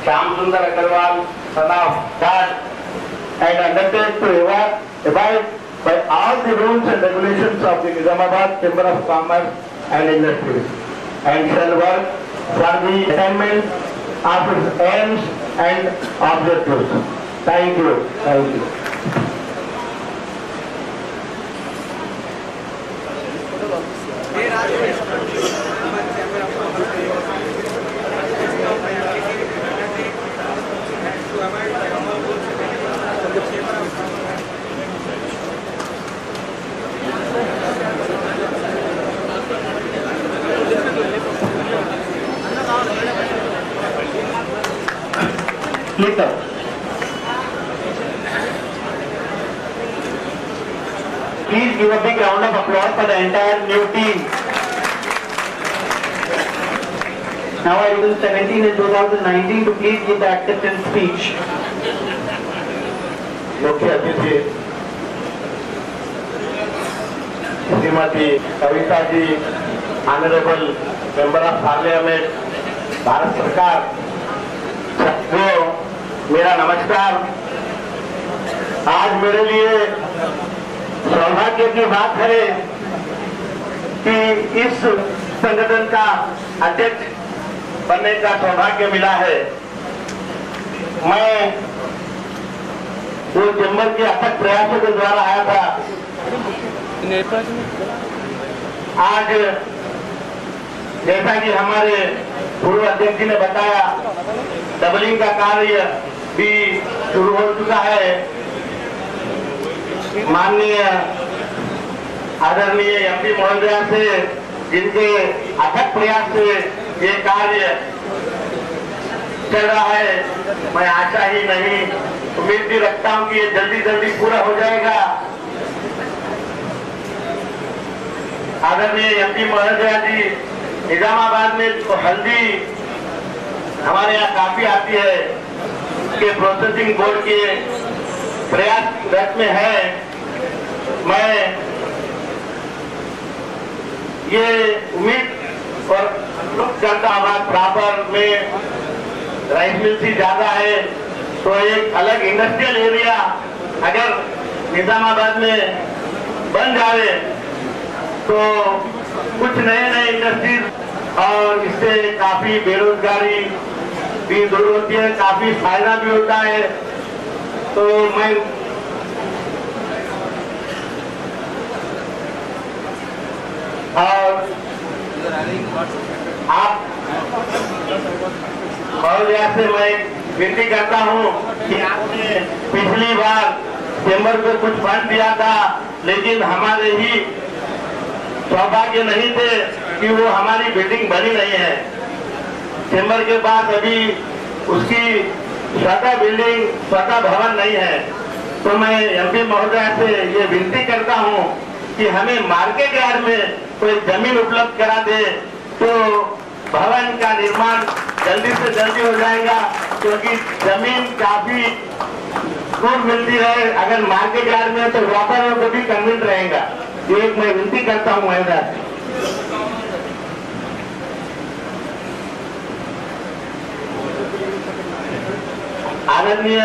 Shyamsundar Agarwal, son of God, and undertake to abide by all the rules and regulations of the Nizamabad Chamber of Commerce and Industries, and shall work for the attainment of its aims and objectives. Thank you. Thank you. Please give a big round of applause for the entire new team. Now I will 17 in 2019 to please give the acceptance speech. मुख्य अतिथि Shrimati Kavita ji, honourable member of parliament, Bharat सरकार, सबको मेरा नमस्कार। आज मेरे लिए सौभाग्य की बात है कि इस संगठन का अध्यक्ष बनने का सौभाग्य मिला है। मैं वो चैम्बर के अथक प्रयासों के द्वारा आया था। आज जैसा कि हमारे पूर्व अध्यक्ष जी ने बताया, डबलिंग का कार्य भी शुरू हो चुका है। माननीय आदरणीय एमपी महोदया से, जिनके अथक प्रयास से ये कार्य चल रहा है, मैं आशा ही नहीं उम्मीद भी रखता हूं कि ये जल्दी जल्दी पूरा हो जाएगा। आदरणीय एमपी महोदया जी, निजामाबाद में तो हल्दी हमारे यहाँ काफी आती है, के प्रोसेसिंग बोर्ड के प्रयास में है। मैं ये उम्मीद और करता हूँ प्रॉपर में राइस मिल सी ज्यादा है तो एक अलग इंडस्ट्रियल एरिया अगर निजामाबाद में बन जाए तो कुछ नए इंडस्ट्रीज, और इससे काफी बेरोजगारी भी दूर होती है, काफी फायदा भी होता है। तो मैं और आप महोदया से मैं विनती करता हूं कि आपने पिछली बार चैम्बर को कुछ फंड दिया था, लेकिन हमारे ही सौभाग्य नहीं थे कि वो हमारी बिल्डिंग बनी नहीं है। चैम्बर के पास अभी उसकी स्वतः बिल्डिंग, स्वतः भवन नहीं है। तो मैं एमपी महोदया से ये विनती करता हूं कि हमें मार्केट यार्ड में कोई जमीन उपलब्ध करा दे तो भवन का निर्माण जल्दी से जल्दी हो जाएगा, क्योंकि जमीन काफी दूर मिलती है। अगर मार्केट यार्ड में तो व्यापारियों को भी कन्विंस रहेगा। ये एक मैं विनती करता हूँ महोदया से। आदरणीय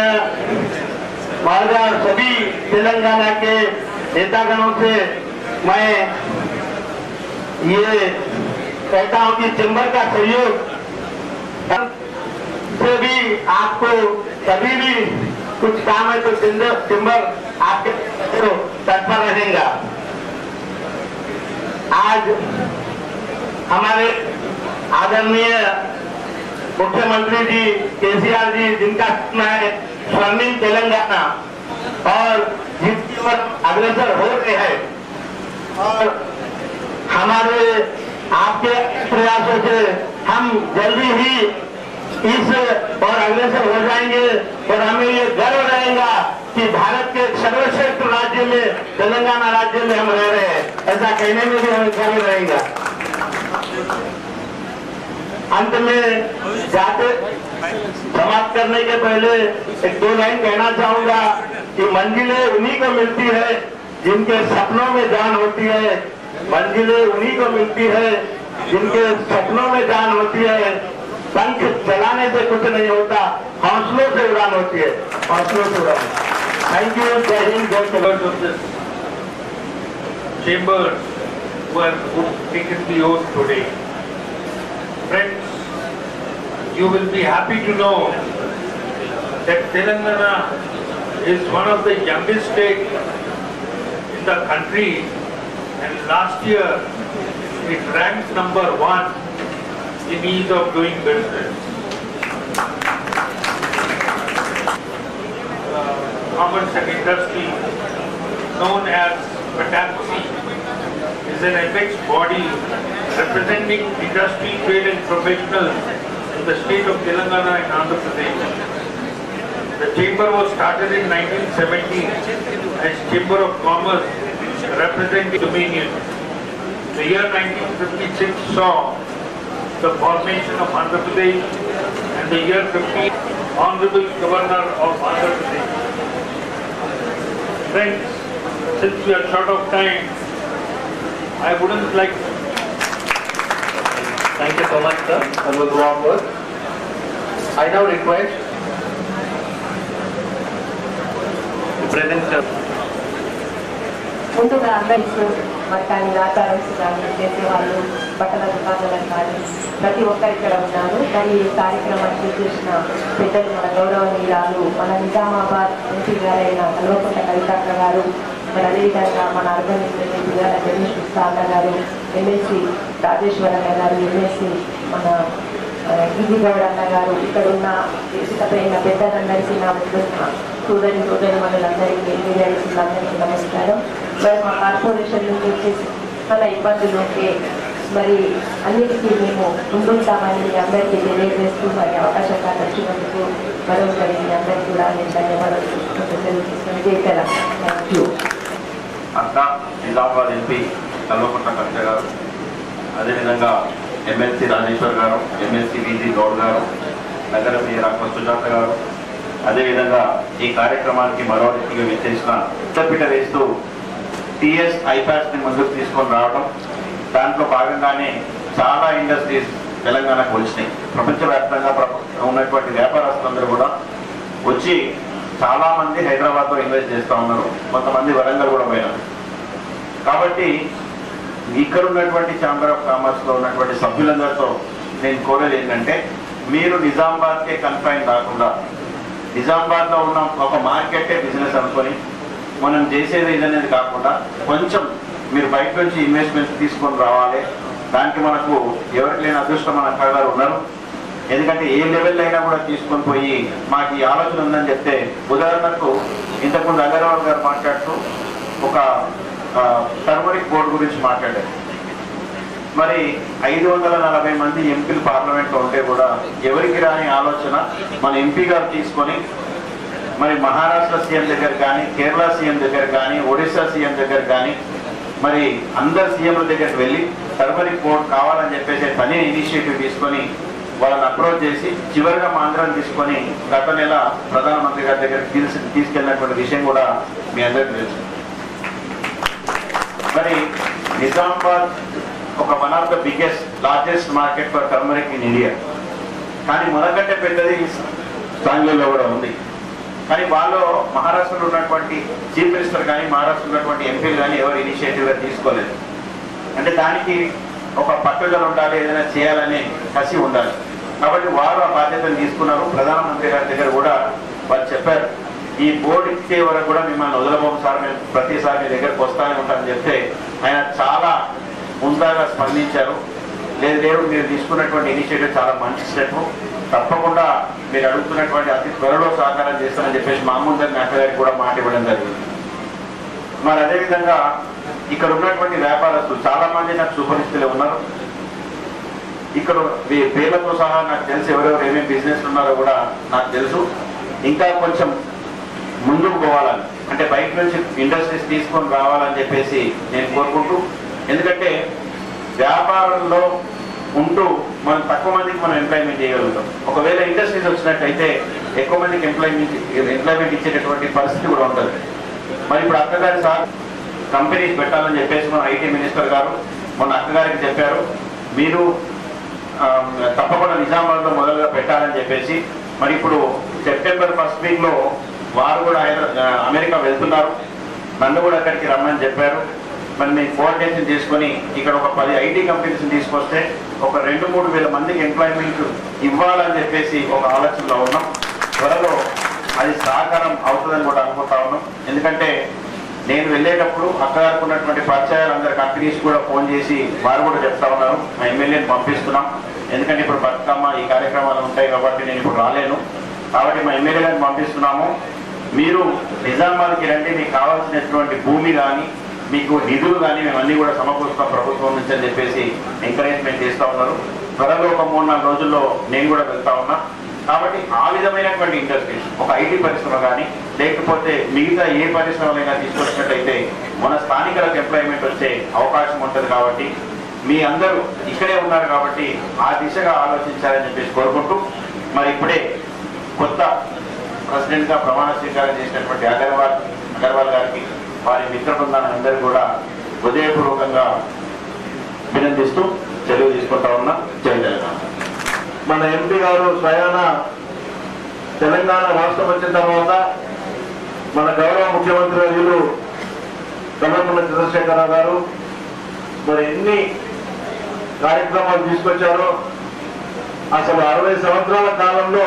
महोदया और सभी तेलंगाना के नेतागणों से मैं ये कहता हूं कि चैम्बर का सहयोग से भी आपको कभी भी कुछ काम है तो चैम्बर आपके तत्पर रहेगा। आज हमारे आदरणीय मुख्यमंत्री जी केसीआर जी, जिनका सपना है स्वर्णिम तेलंगाना, और जिसकी ओर अग्रसर हो रहे हैं, और हमारे आपके प्रयासों से हम जल्दी ही इस और अग्रसर हो जाएंगे, और हमें ये गर्व रहेगा कि भारत के सर्वश्रेष्ठ राज्य में, तेलंगाना राज्य में हम रह रहे हैं। ऐसा कहने में भी हमें गर्व रहेगा। अंत में जाते समाप्त करने के पहले एक दो लाइन कहना चाहूंगा कि मंजिलें उन्हीं को मिलती है जिनके सपनों में जान होती है। मंजिलें उन्हीं को मिलती है जिनके सपनों में जान होती है। पंख चलाने से कुछ नहीं होता, हौसलों से उड़ान होती है, हौसलों से उड़ान। थैंक यू, जय हिंद, जय Chambers chambers who have taken the oath today. Friends, you will be happy to know that Telangana is one of the youngest states in the country, and last year it ranked number 1 in ease of doing business. Commerce and industry, known as PATAPSI, is an apex body representing industry, trade and professionals in the state of Telangana and Andhra Pradesh. The chamber was started in 1917 as Chamber of Commerce representing Dominion. The year 1956 saw the formation of Andhra Pradesh, and the year 15 Honorable Governor of Andhra Pradesh. Friends, since we are short of time, I wouldn't like. Thank you so much, sir. That was warm words. I now request the present sir. ముందుగా అందరికీ మరి కానీ వ్యాపారస్తు కానీ చేసేవాళ్ళు బట్టల దుకాణాలకు కానీ ప్రతి ఒక్కరు ఇక్కడ ఉన్నారు. మరి ఈ కార్యక్రమానికి చేసిన పెద్దలు మన గౌరవనీయురాలు మన నిజామాబాద్ ఎంపీ గారైన కల్వకుంట్ల కవితక్క గారు, మరి అదేవిధంగా మన అర్బన్ ఎంపీ గారు గణేష్ గుప్తా అన్న గారు, ఎమ్మెల్సీ రాజేశ్వరన్న గారు, ఎమ్మెల్సీ మన గిరిగౌడ్ అన్న గారు, ఇక్కడ ఉన్న ఇసుకపోయిన పెద్దలందరికీ నా సోదరి మనులందరికీ మీడియాలందరికీ నమస్కారం. మరి మా కార్పొరేషన్ నుంచి వచ్చేసి చాలా ఇబ్బందులు ఉంటే మరి అన్నిటికీ మేము ముందుంటామని మీ అందరికీ తెలియజేస్తూ మరి అవకాశం కల్పించినందుకు మరొకరి మీ అందరికీ కూడా నేను ధన్యవాదాలు తెలుసుకుంటూ థ్యాంక్ యూ. అంతా నిజామాబాద్ ఎంపీ కల్వకుంట్ల కవిత గారు, అదేవిధంగా ఎమ్మెల్సీ రాజేశ్వర్ గారు, ఎమ్మెల్సీ విజి గౌడ్ గారు, నగర మేయర్ అక్క సుజాత గారు, అదేవిధంగా ఈ కార్యక్రమానికి మరో వ్యక్తిగా విచ్చేసిన ఉత్తరపీట వేస్తూ టీఎస్ ఐపాడ్స్ని ముందుకు తీసుకొని రావడం, దాంట్లో భాగంగానే చాలా ఇండస్ట్రీస్ తెలంగాణకు వచ్చినాయి. ప్రపంచవ్యాప్తంగా ఉన్నటువంటి వ్యాపారస్తులందరూ కూడా వచ్చి చాలామంది హైదరాబాద్లో ఇన్వెస్ట్ చేస్తూ ఉన్నారు, కొంతమంది వరంగల్ కూడా పోయినారు. కాబట్టి ఇక్కడ ఉన్నటువంటి ఛాంబర్ ఆఫ్ కామర్స్లో ఉన్నటువంటి సభ్యులందరితో నేను కోరేది ఏంటంటే, మీరు నిజామాబాద్కే కన్ఫైన్ కాకుండా నిజామాబాద్లో ఉన్న ఒక మార్కెటే బిజినెస్ అనుకొని మనం చేసేది ఇదనేది కాకుండా కొంచెం మీరు బయట నుంచి ఇన్వెస్ట్మెంట్స్ తీసుకొని రావాలి. దానికి మనకు ఎవరికి లేని అదృష్టం మన అక్క గారు ఉన్నారు. ఎందుకంటే ఏ లెవెల్ అయినా కూడా తీసుకొని పోయి మాకు ఈ ఆలోచన ఉందని చెప్తే, ఉదాహరణకు ఇంతకుముందు అగర్వాల్ గారు మాట్లాడుతూ ఒక టర్మరిక్ బోర్డు గురించి మాట్లాడారు. మరి 540 మంది ఎంపీలు పార్లమెంట్లో ఉంటే కూడా ఎవరికి రాని ఆలోచన మన ఎంపీ గారు తీసుకొని మరి మహారాష్ట్ర సీఎం దగ్గర కానీ, కేరళ సీఎం దగ్గర కానీ, ఒడిశా సీఎం దగ్గర కానీ, మరి అందరు సీఎంల దగ్గరికి వెళ్ళి టర్మరిక్ బోర్డు కావాలని చెప్పేసి పని ఇనిషియేటివ్ తీసుకొని వాళ్ళని అప్రోచ్ చేసి చివరిగా మా ఆంధ్రాన్ని తీసుకొని గత నెల ప్రధానమంత్రి గారి దగ్గరికి తీసుకెళ్ళినటువంటి విషయం కూడా మీ అందరికీ తెలుసు. మరి నిజామాబాద్ ఒక one of the biggest largest market for turmeric in India. కానీ మనకంటే పెద్దది బెంగళూరులో కూడా ఉంది. కానీ వాళ్ళు మహారాష్ట్రలో ఉన్నటువంటి చీఫ్ మినిస్టర్ కానీ, మహారాష్ట్రలో ఉన్నటువంటి ఎంపీలు కానీ ఎవరు ఇనిషియేటివ్గా తీసుకోలేదు. అంటే దానికి ఒక పట్టుదల ఉండాలి, ఏదైనా చేయాలనే కసి ఉండాలి. కాబట్టి వారు ఆ బాధ్యతను తీసుకున్నారు. ప్రధానమంత్రి గారి దగ్గర కూడా వారు చెప్పారు, ఈ బోర్డు ఇచ్చే వరకు కూడా మిమ్మల్ని వదలబోము సార్, మేము ప్రతిసారి మీ దగ్గరకు వస్తానే ఉంటామని చెప్తే ఆయన చాలా ముందుగా స్పందించారు. లేదు మీరు తీసుకున్నటువంటి ఇనిషియేటివ్ చాలా మంచి స్టెప్, తప్పకుండా మీరు అడుగుతున్నటువంటి అతి త్వరలో సహకారం చేస్తామని చెప్పేసి మా ముందరి అక్క గారికి కూడా మాట ఇవ్వడం జరిగింది. మరి అదేవిధంగా ఇక్కడ ఉన్నటువంటి వ్యాపారస్తులు చాలా మంది నాకు సుపరిస్థితులు ఉన్నారు. ఇక్కడ పేర్లతో సహా నాకు తెలుసు, ఎవరెవరు ఏమేమి బిజినెస్ ఉన్నారో కూడా నాకు తెలుసు. ఇంకా కొంచెం ముందుకు పోవాలని, అంటే బయట నుంచి ఇండస్ట్రీస్ తీసుకొని రావాలని చెప్పేసి నేను కోరుకుంటూ, ఎందుకంటే వ్యాపారంలో ఉంటూ మనం తక్కువ మందికి మనం ఎంప్లాయ్మెంట్ చేయగలుగుతాం. ఒకవేళ ఇండస్ట్రీస్ వచ్చినట్టయితే ఎక్కువ మందికి ఎంప్లాయ్మెంట్ ఇచ్చేటటువంటి పరిస్థితి కూడా ఉంటుంది. మరి ఇప్పుడు అక్కగారి సార్ కంపెనీస్ పెట్టాలని చెప్పేసి మన ఐటీ మినిస్టర్ గారు మొన్న అక్కగారికి చెప్పారు. మీరు తప్పకుండా నిజామాబాద్లో మొదలుగా పెట్టాలని చెప్పేసి మరి ఇప్పుడు సెప్టెంబర్ 1st వీక్లో వారు కూడా అమెరికా వెళ్తున్నారు. నన్ను కూడా అక్కడికి రమ్మని చెప్పారు. మరి మేము కోఆర్డినేషన్ చేసుకొని ఇక్కడ ఒక 10 ఐటీ కంపెనీస్ తీసుకొస్తే ఒక 2-3 వేల మందికి ఎంప్లాయ్మెంట్ ఇవ్వాలని చెప్పేసి ఒక ఆలోచనలో ఉన్నాం. త్వరలో అది సహకారం అవుతుందని కూడా అనుకుంటా ఉన్నాం. ఎందుకంటే నేను వెళ్ళేటప్పుడు అక్కడికి ఉన్నటువంటి పరిచయాలు అందరి కంపెనీస్ కూడా ఫోన్ చేసి వారు కూడా చెప్తా ఉన్నారు మా ఎమ్మెల్యేని పంపిస్తున్నాం. ఎందుకంటే ఇప్పుడు బతుకమ్మ ఈ కార్యక్రమాలు ఉంటాయి కాబట్టి నేను ఇప్పుడు రాలేను, కాబట్టి మా ఎమ్మెల్యే గారిని పంపిస్తున్నాము. మీరు నిజామాబాద్కి రండి, మీకు కావాల్సినటువంటి భూమి కానీ మీకు నిధులు కానీ మేము అన్నీ కూడా సమకూరుస్తాం ప్రభుత్వం నుంచి అని చెప్పేసి ఎంకరేజ్మెంట్ చేస్తూ ఉన్నారు. త్వరలో ఒక 3-4 రోజుల్లో నేను కూడా వెళ్తా ఉన్నా. కాబట్టి ఆ విధమైనటువంటి ఇండస్ట్రీస్ ఒక ఐటీ పరిశ్రమ కానీ లేకపోతే మిగతా ఏ పరిశ్రమలైనా తీసుకొచ్చినట్టయితే మన స్థానికులకు ఎంప్లాయ్మెంట్ వచ్చే అవకాశం ఉంటుంది. కాబట్టి మీ అందరూ ఇక్కడే ఉన్నారు కాబట్టి ఆ దిశగా ఆలోచించాలని చెప్పేసి కోరుకుంటూ మరి ఇప్పుడే కొత్త ప్రెసిడెంట్గా ప్రమాణ స్వీకారం చేసినటువంటి అగర్వాల్ గారికి వారి మిత్ర బృందాన్ని అందరూ కూడా హృదయపూర్వకంగా అభినందిస్తూ సెలవు తీసుకుంటా ఉన్నా. జై తెలంగాణ. మన ఎంపీ గారు స్వయాన తెలంగాణ రాష్ట్రం వచ్చిన తర్వాత మన గౌరవ ముఖ్యమంత్రి వర్యులు కల్వకుంట్ల చంద్రశేఖరరావు గారు మరి ఎన్ని కార్యక్రమాలు తీసుకొచ్చారో అసలు 60 సంవత్సరాల కాలంలో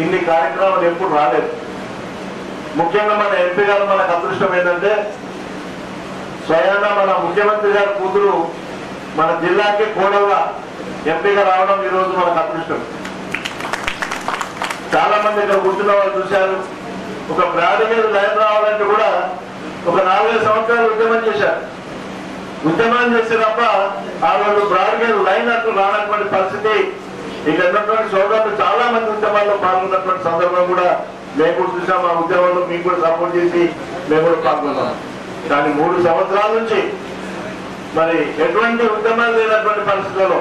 ఇన్ని కార్యక్రమాలు ఎప్పుడు రాలేదు. ముఖ్యంగా మన ఎంపీ గారు మనకు అదృష్టం ఏంటంటే స్వయాన మన ముఖ్యమంత్రి గారి కూతురు మన జిల్లాకి కోడలుగా ఎంపీగా రావడం ఈరోజు మనకు అదృష్టం. చాలా మంది ఇక్కడ కూర్చున్న వాళ్ళు చూశారు. ఒక బ్రాడ్ మీద లైన్ రావాలంటే కూడా ఒక 4-5 సంవత్సరాలు ఉద్యమం చేశారు. ఉద్యమం చేసే తప్ప ఆ రోజు బ్రాడ్ మీద లైన్ అంటూ రానటువంటి పరిస్థితి ఇక్కడ ఉన్నటువంటి సోదరులు చాలా మంది ఉద్యమాల్లో పాల్గొన్నటువంటి సందర్భం కూడా మేము కూడా చూసాం. ఆ ఉద్యమంలో మీకు కూడా సపోర్ట్ చేసి మేము కూడా పాల్గొన్నాం. కానీ 3 సంవత్సరాల నుంచి మరి ఎటువంటి ఉద్యమాలు లేనటువంటి పరిస్థితుల్లో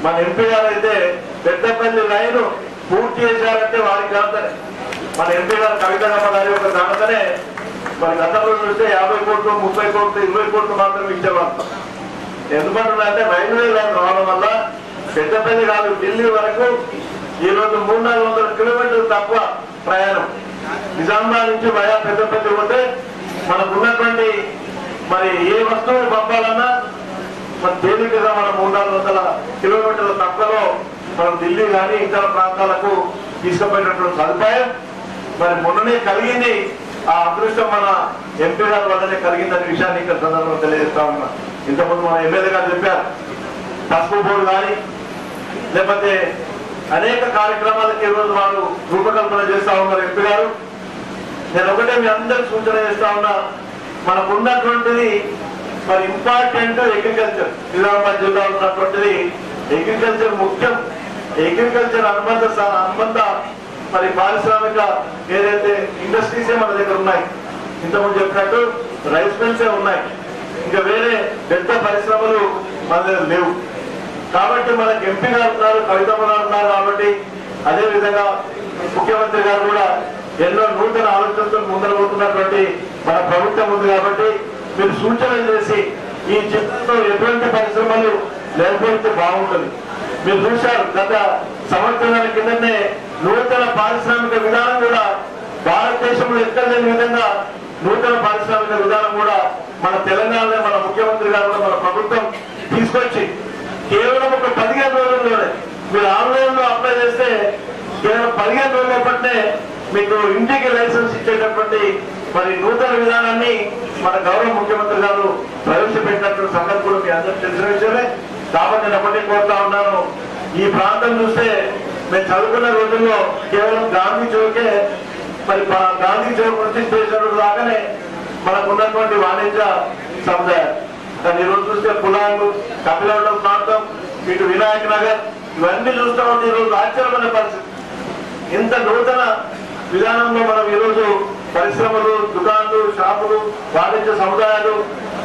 మన ఎంపీ గారు అయితే పెద్దపల్లి లైన్ పూర్తి చేశారంటే వారికి ఘనతనే. మన ఎంపీ గారు కవితమ్మ గారి యొక్క ఘనతనే. మరి గతంలో చూస్తే 50 కోట్లు 30 కోట్లు 20 కోట్లు మాత్రమే ఇచ్చేవాళ్ళు. ఎందుకంటే రైల్వే లైన్ రావడం వల్ల పెద్దపల్లి కాదు ఢిల్లీ వరకు ఈరోజు 300-400 కిలోమీటర్లు తక్కువ ప్రయాణం. నిజామాబాద్ నుంచి వయా పెద్దపల్లి పోతే మనకు ఉన్నటువంటి మరి ఏ వస్తువులు పంపాలన్నా మన తేలికగా మనం 300-400 కిలోమీటర్ల తక్కువలో మనం ఢిల్లీ కానీ ఇతర ప్రాంతాలకు తీసుకుపోయినటువంటి సదుపాయం మరి మొన్ననే కలిగింది. ఆ అదృష్టం మన ఎంపీ గారి వల్లనే కలిగిందనే విషయాన్ని ఇక్కడ సందర్భంగా తెలియజేస్తా ఉన్నా. ఇంతకుముందు మన ఎమ్మెల్యే గారు చెప్పారు. పసుపు బోర్డు కానీ లేకపోతే అనేక కార్యక్రమాలకు ఈరోజు వారు రూపకల్పన చేస్తా ఉన్నారు ఎంపీ గారు. నేను ఒకటే మీ అందరికి సూచన చేస్తా ఉన్నా, మనకు ఉన్నటువంటిది మరి ఇంపార్టెంట్ అగ్రికల్చర్. నిజామాబాద్ జిల్లా ఉన్నటువంటిది అగ్రికల్చర్ ముఖ్యం. అగ్రికల్చర్ అనుబంధ మరి పారిశ్రామిక ఏదైతే ఇండస్ట్రీసే మన దగ్గర ఉన్నాయి. ఇంతకుముందు చెప్పినట్టు రైస్ మిల్సే ఉన్నాయి, ఇంకా వేరే పెద్ద పరిశ్రమలు మన దగ్గర లేవు. కాబట్టి మనకు ఎంపీ గారు ఉన్నారు, కవితమ్మ గారు ఉన్నారు. కాబట్టి అదేవిధంగా ముఖ్యమంత్రి గారు కూడా ఎన్నో నూతన ఆలోచనలతో ముందరపోతున్నటువంటి మన ప్రభుత్వం ఉంది. కాబట్టి మీరు సూచనలు చేసి ఈ జిల్లాలో ఎటువంటి పరిశ్రమలు లేకపోతే బాగుంటుంది. మీరు చూశారు గత సంవత్సరాల కిందనే నూతన పారిశ్రామిక విధానం కూడా భారతదేశంలో ఎక్కడ లేని విధంగా నూతన పారిశ్రామిక విధానం కూడా మన తెలంగాణలో మన ముఖ్యమంత్రి గారు మన ప్రభుత్వం తీసుకొచ్చి కేవలం ఒక 15 రోజుల్లోనే మీరు ఆన్లైన్ లో అప్లై చేస్తే కేవలం 15 రోజుల పట్టే మీకు ఇంటికి లైసెన్స్ ఇచ్చేటటువంటి మరి నూతన విధానాన్ని మన గౌరవ ముఖ్యమంత్రి గారు ప్రవేశపెట్టినటువంటి సంగతి కూడా మీ అందరూ తెలిసిన విషయమే. కాబట్టి నేను ఒకటి కోరుతా ఉన్నాను, ఈ ప్రాంతం చూస్తే మేము చదువుకున్న రోజుల్లో కేవలం గాంధీ చౌకే మరి గాంధీ చౌక్ నుంచి స్టేషన్ లాగానే మనకు ఉన్నటువంటి వాణిజ్య సముదాయం. కానీ ఈరోజు చూస్తే పులాంగు, కపిలవడం ప్రాంతం, ఇటు వినాయక్ నగర్ ఇవన్నీ చూస్తూ ఉంటే ఈరోజు ఆశ్చర్యమైన పరిస్థితి. ఇంత నూతన విధానంలో మనం ఈరోజు పరిశ్రమలు, దుకాణాలు, షాపులు, వాణిజ్య సముదాయాలు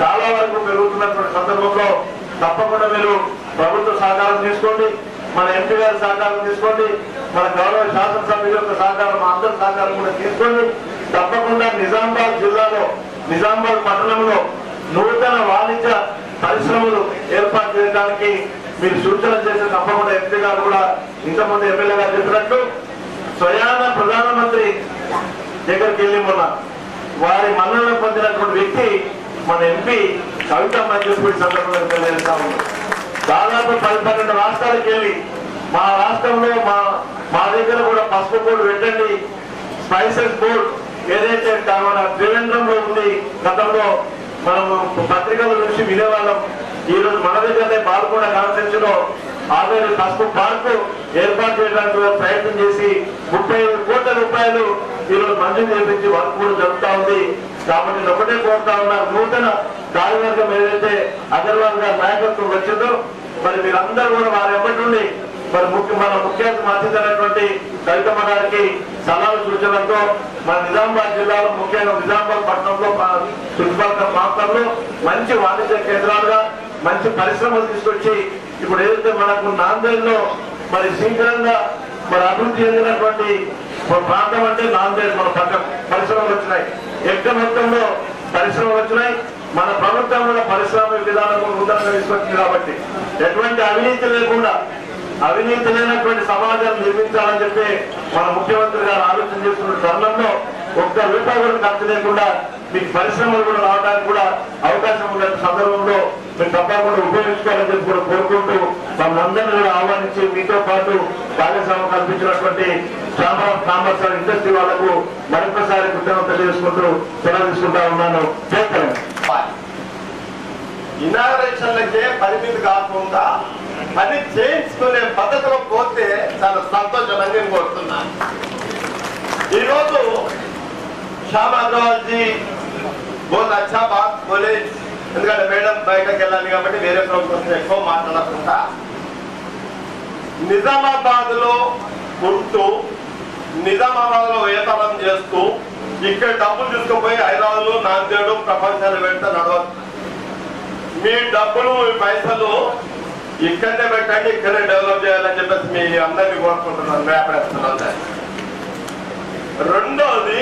చాలా వరకు పెరుగుతున్నటువంటి సందర్భంలో తప్పకుండా మీరు ప్రభుత్వ సహకారం తీసుకోండి, మన ఎంపీ గారి సహకారం తీసుకోండి, మన గౌరవ శాసనసభ్యుల యొక్క సహకారం, మా అందరి సహకారం కూడా తీసుకోండి. తప్పకుండా నిజామాబాద్ జిల్లాలో, నిజామాబాద్ పట్టణంలో నూతన వాణిజ్య పరిశ్రమలు ఏర్పాటు చేయడానికి మీరు సూచన చేసిన తప్పకుండా ఎంపీ గారు కూడా ఇంతకుముందు ఎమ్మెల్యే గారు చెప్పినట్టు స్వయాన ప్రధానమంత్రి దగ్గరికి వెళ్ళి మొన్న వారి మన్ననలు పొందినటువంటి వ్యక్తి మన ఎంపీ కవితమ్మ అని చెప్పి సందర్భంగా తెలియజేస్తా ఉంది. దాదాపు 12 రాష్ట్రాలకు వెళ్ళి మా రాష్ట్రంలో మా దగ్గర కూడా పసుపు బోర్డు పెట్టండి, స్పైసెస్ బోర్డు ఏదైతే మన త్రివేంద్రంలో ఉంది, గతంలో మనము పత్రికల నుంచి వినేవాళ్ళం. ఈ రోజు మన దగ్గరనే బాల్కొండ కాన్స్టిట్యూన్సీ లో ఆల్రెడీ పసుపు పార్కు ఏర్పాటు చేయడానికి ప్రయత్నం చేసి 35 కోట్ల రూపాయలు ఈ రోజు మంజూరు చేపించి వర్క్ కూడా జరుగుతా ఉంది. కాబట్టి ఒకటే కోరుతా ఉన్నారు, నూతన కార్యవర్గం ఏదైతే అగర్వాల్ గారి నాయకత్వం వచ్చిందో మరి మీరందరూ కూడా వారి ఎప్పటి నుండి మరి మన ముఖ్య అతిథి కవితమ్మ గారికి సలహా సూచనలతో మన నిజామాబాద్ జిల్లాలో ముఖ్యంగా నిజామాబాద్ పట్టణంలో చుట్టుపక్కల ప్రాంతాల్లో మంచి వాణిజ్య కేంద్రాలుగా మంచి పరిశ్రమలు తీసుకొచ్చి ఇప్పుడు ఏదైతే మనకు నాందేడ్లో మరి శీఘ్రంగా మరి అభివృద్ధి చెందినటువంటి ప్రాంతం అంటే నాందేడ్ మన పక్కన పరిశ్రమలు వచ్చినాయి, ఎక్కువ మొత్తంలో పరిశ్రమలు వచ్చినాయి. మన ప్రభుత్వం కూడా పరిశ్రమ విధానం నూతనంగా తీసుకొచ్చింది కాబట్టి ఎటువంటి అవినీతి లేనటువంటి సమాజాన్ని నిర్మించాలని చెప్పి మన ముఖ్యమంత్రి గారు ఆలోచన చేస్తున్న తరుణంలో ఒక్క రూపాయి కూడా ఖర్చు లేకుండా మీకు పరిశ్రమలు కూడా రావడానికి కూడా అవకాశం ఉన్న సందర్భంలో మీరు తప్పకుండా ఉపయోగించుకోవాలని చెప్పి కూడా కోరుకుంటూ మనందరినీ కూడా ఆహ్వానించి మీతో పాటు భాగస్వామ్యం కల్పించినటువంటి chamber of commerce and industry వాళ్లకు మరొకసారి కృతజ్ఞతలు తెలియజేసుకుంటూ సెలవు తీసుకుంటా ఉన్నాను. ఇనాగరేషన్లకే పరిమితి కాకుండా పని చేయించుకునే పద్ధతిలో పోతే చాలా సంతోషమని నేను కోరుతున్నాను. ఈరోజు శ్యామ్ అగ్రవాల్ జీ బోల్ అచ్చా బాత్ బోలే, ఎందుకంటే మేడం బయటకు వెళ్ళాలి కాబట్టి వేరే ప్రోగ్రామ్స్ ఎక్కువ మాట్లాడకుండా నిజామాబాద్ లో ఉంటూ నిజామాబాద్ లో వ్యాపారం చేస్తూ ఇక్కడ డబ్బులు తీసుకుపోయి హైదరాబాద్ లో నాందేడు ప్రపంచాలు పెడితే నడవదు. మీ డబ్బులు మీ పైసలు ఇక్కడనే పెట్టండి, ఇక్కడే డెవలప్ చేయాలని చెప్పేసి మీ అందరినీ కోరుకుంటున్నాను, వ్యాపారస్తున్నాను. రెండోది,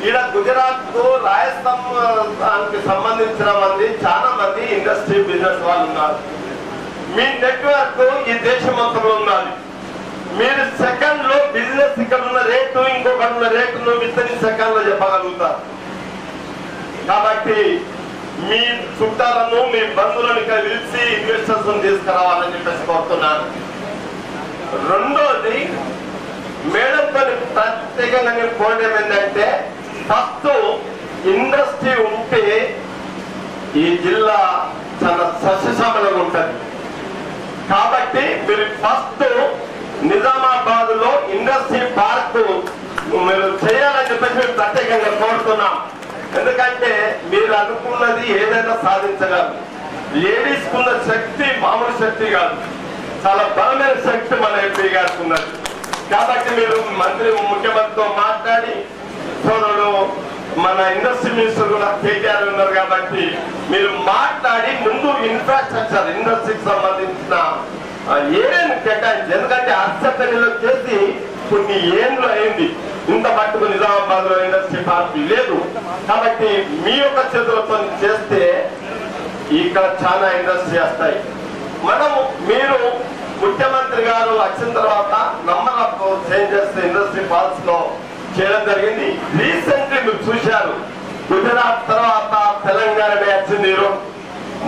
ఈడ గుజరాత్ రాజస్థాన్కి సంబంధించిన చాలా మంది ఇండస్ట్రీ బిజినెస్ వాళ్ళు ఉన్నారు. మీ నెట్వర్క్ ఈ దేశం మొత్తంలో ఉన్నది. మీరు సెకండ్ లో బిజినెస్ ఇక్కడ ఉన్న రేటు ఇంకొకటి ఉన్న రేటును విత్ ఇన్ సెకండ్ లో చెప్పగలుగుతారు. కాబట్టి మీ చుట్టాలను మీ బంధువులను ఇక్కడ పిలిచి ఇన్వెస్టర్స్ తీసుకురావాలని చెప్పేసి కోరుతున్నాను. రెండోది, మేడం కొన్ని ప్రత్యేకంగా నేను కోరడం ఏంటంటే ఫస్ట్ ఇండస్ట్రీ ఉంటే ఈ జిల్లా చాలా సస్యశ్యామలంగా ఉంటుంది. కాబట్టి మీరు ఫస్ట్ నిజామాబాద్ లో ఇండస్ట్రీ పార్క్ మీరు చేయాలని చెప్పేసి మేము ప్రత్యేకంగా కోరుతున్నాం. ఎందుకంటే మీరు అనుకున్నది ఏదైనా సాధించగలరు. లేడీస్ కున్న శక్తి మామూలు శక్తి కాదు, చాలా బలమైన శక్తి మన ఎంపీ గారికి ఉన్నది. కాబట్టి మీరు ముఖ్యమంత్రితో మాట్లాడి సోదరుడు మన ఇండస్ట్రీ మినిస్టర్ కూడా కేటీఆర్ ఉన్నారు కాబట్టి మీరు మాట్లాడి ముందు ఇన్ఫ్రాస్ట్రక్చర్ ఇండస్ట్రీకి సంబంధించిన ఏరియాను కేటాయించి, ఎందుకంటే అర్చకరిలో చేసి కొన్ని ఏళ్ళు అయింది, ఇంత మట్టుకు నిజామాబాద్ లో ఇండస్ట్రీ పార్క్ లేదు. కాబట్టి మీ యొక్క చేతులతో చేస్తే ఇక్కడ చాలా ఇండస్ట్రీ వస్తాయి. మీరు ముఖ్యమంత్రి గారు వచ్చిన తర్వాత number of changes industry parks లో చేయడం జరిగింది. రీసెంట్లీ మీరు చూశారు, గుజరాత్ తర్వాత తెలంగాణనే వచ్చింది.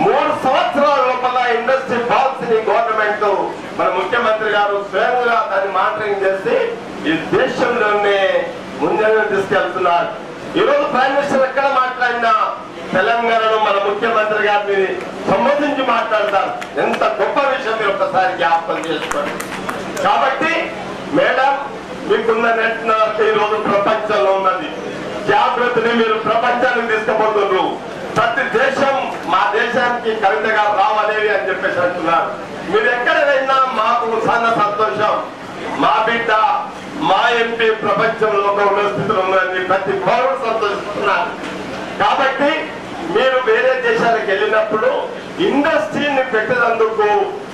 3 సంవత్సరాల లోపల ఇండస్ట్రీ పాలసీ గవర్నమెంట్ మన ముఖ్యమంత్రి గారు స్వయంగా దాన్ని మానిటరింగ్ చేసి ఈ దేశంలోనే ముందుగా తీసుకెళ్తున్నారు. ఈరోజు ప్రైమ్ మినిస్టర్ ఎక్కడ మాట్లాడినా తెలంగాణలో మన ముఖ్యమంత్రి గారిని సంబంధించి మాట్లాడతారు. ఎంత గొప్ప విషయం మీరు ఒక్కసారి జ్ఞాపకం చేసుకోండి. కాబట్టి మేడం మీకున్న నెట్వర్క్ ఈ రోజు ప్రపంచంలో ఉన్నది. జాగ్రత్తని మీరు ప్రపంచానికి తీసుకుపోతున్నారు. ప్రతి దేశం మా దేశానికి కవిత గారు రావాలేవి అని చెప్పేసి అంటున్నారు. మీరు ఎక్కడైనా మాకు చాలా సంతోషం. మా బిడ్డ మా ఎంపీ ప్రపంచంలో ఉన్న స్థితిలో ఉందని ప్రతి పౌరుడు సంతోషిస్తున్నారు. కాబట్టి మీరు వేరే దేశాలకు వెళ్ళినప్పుడు ఇండస్ట్రీని పెట్టినందుకు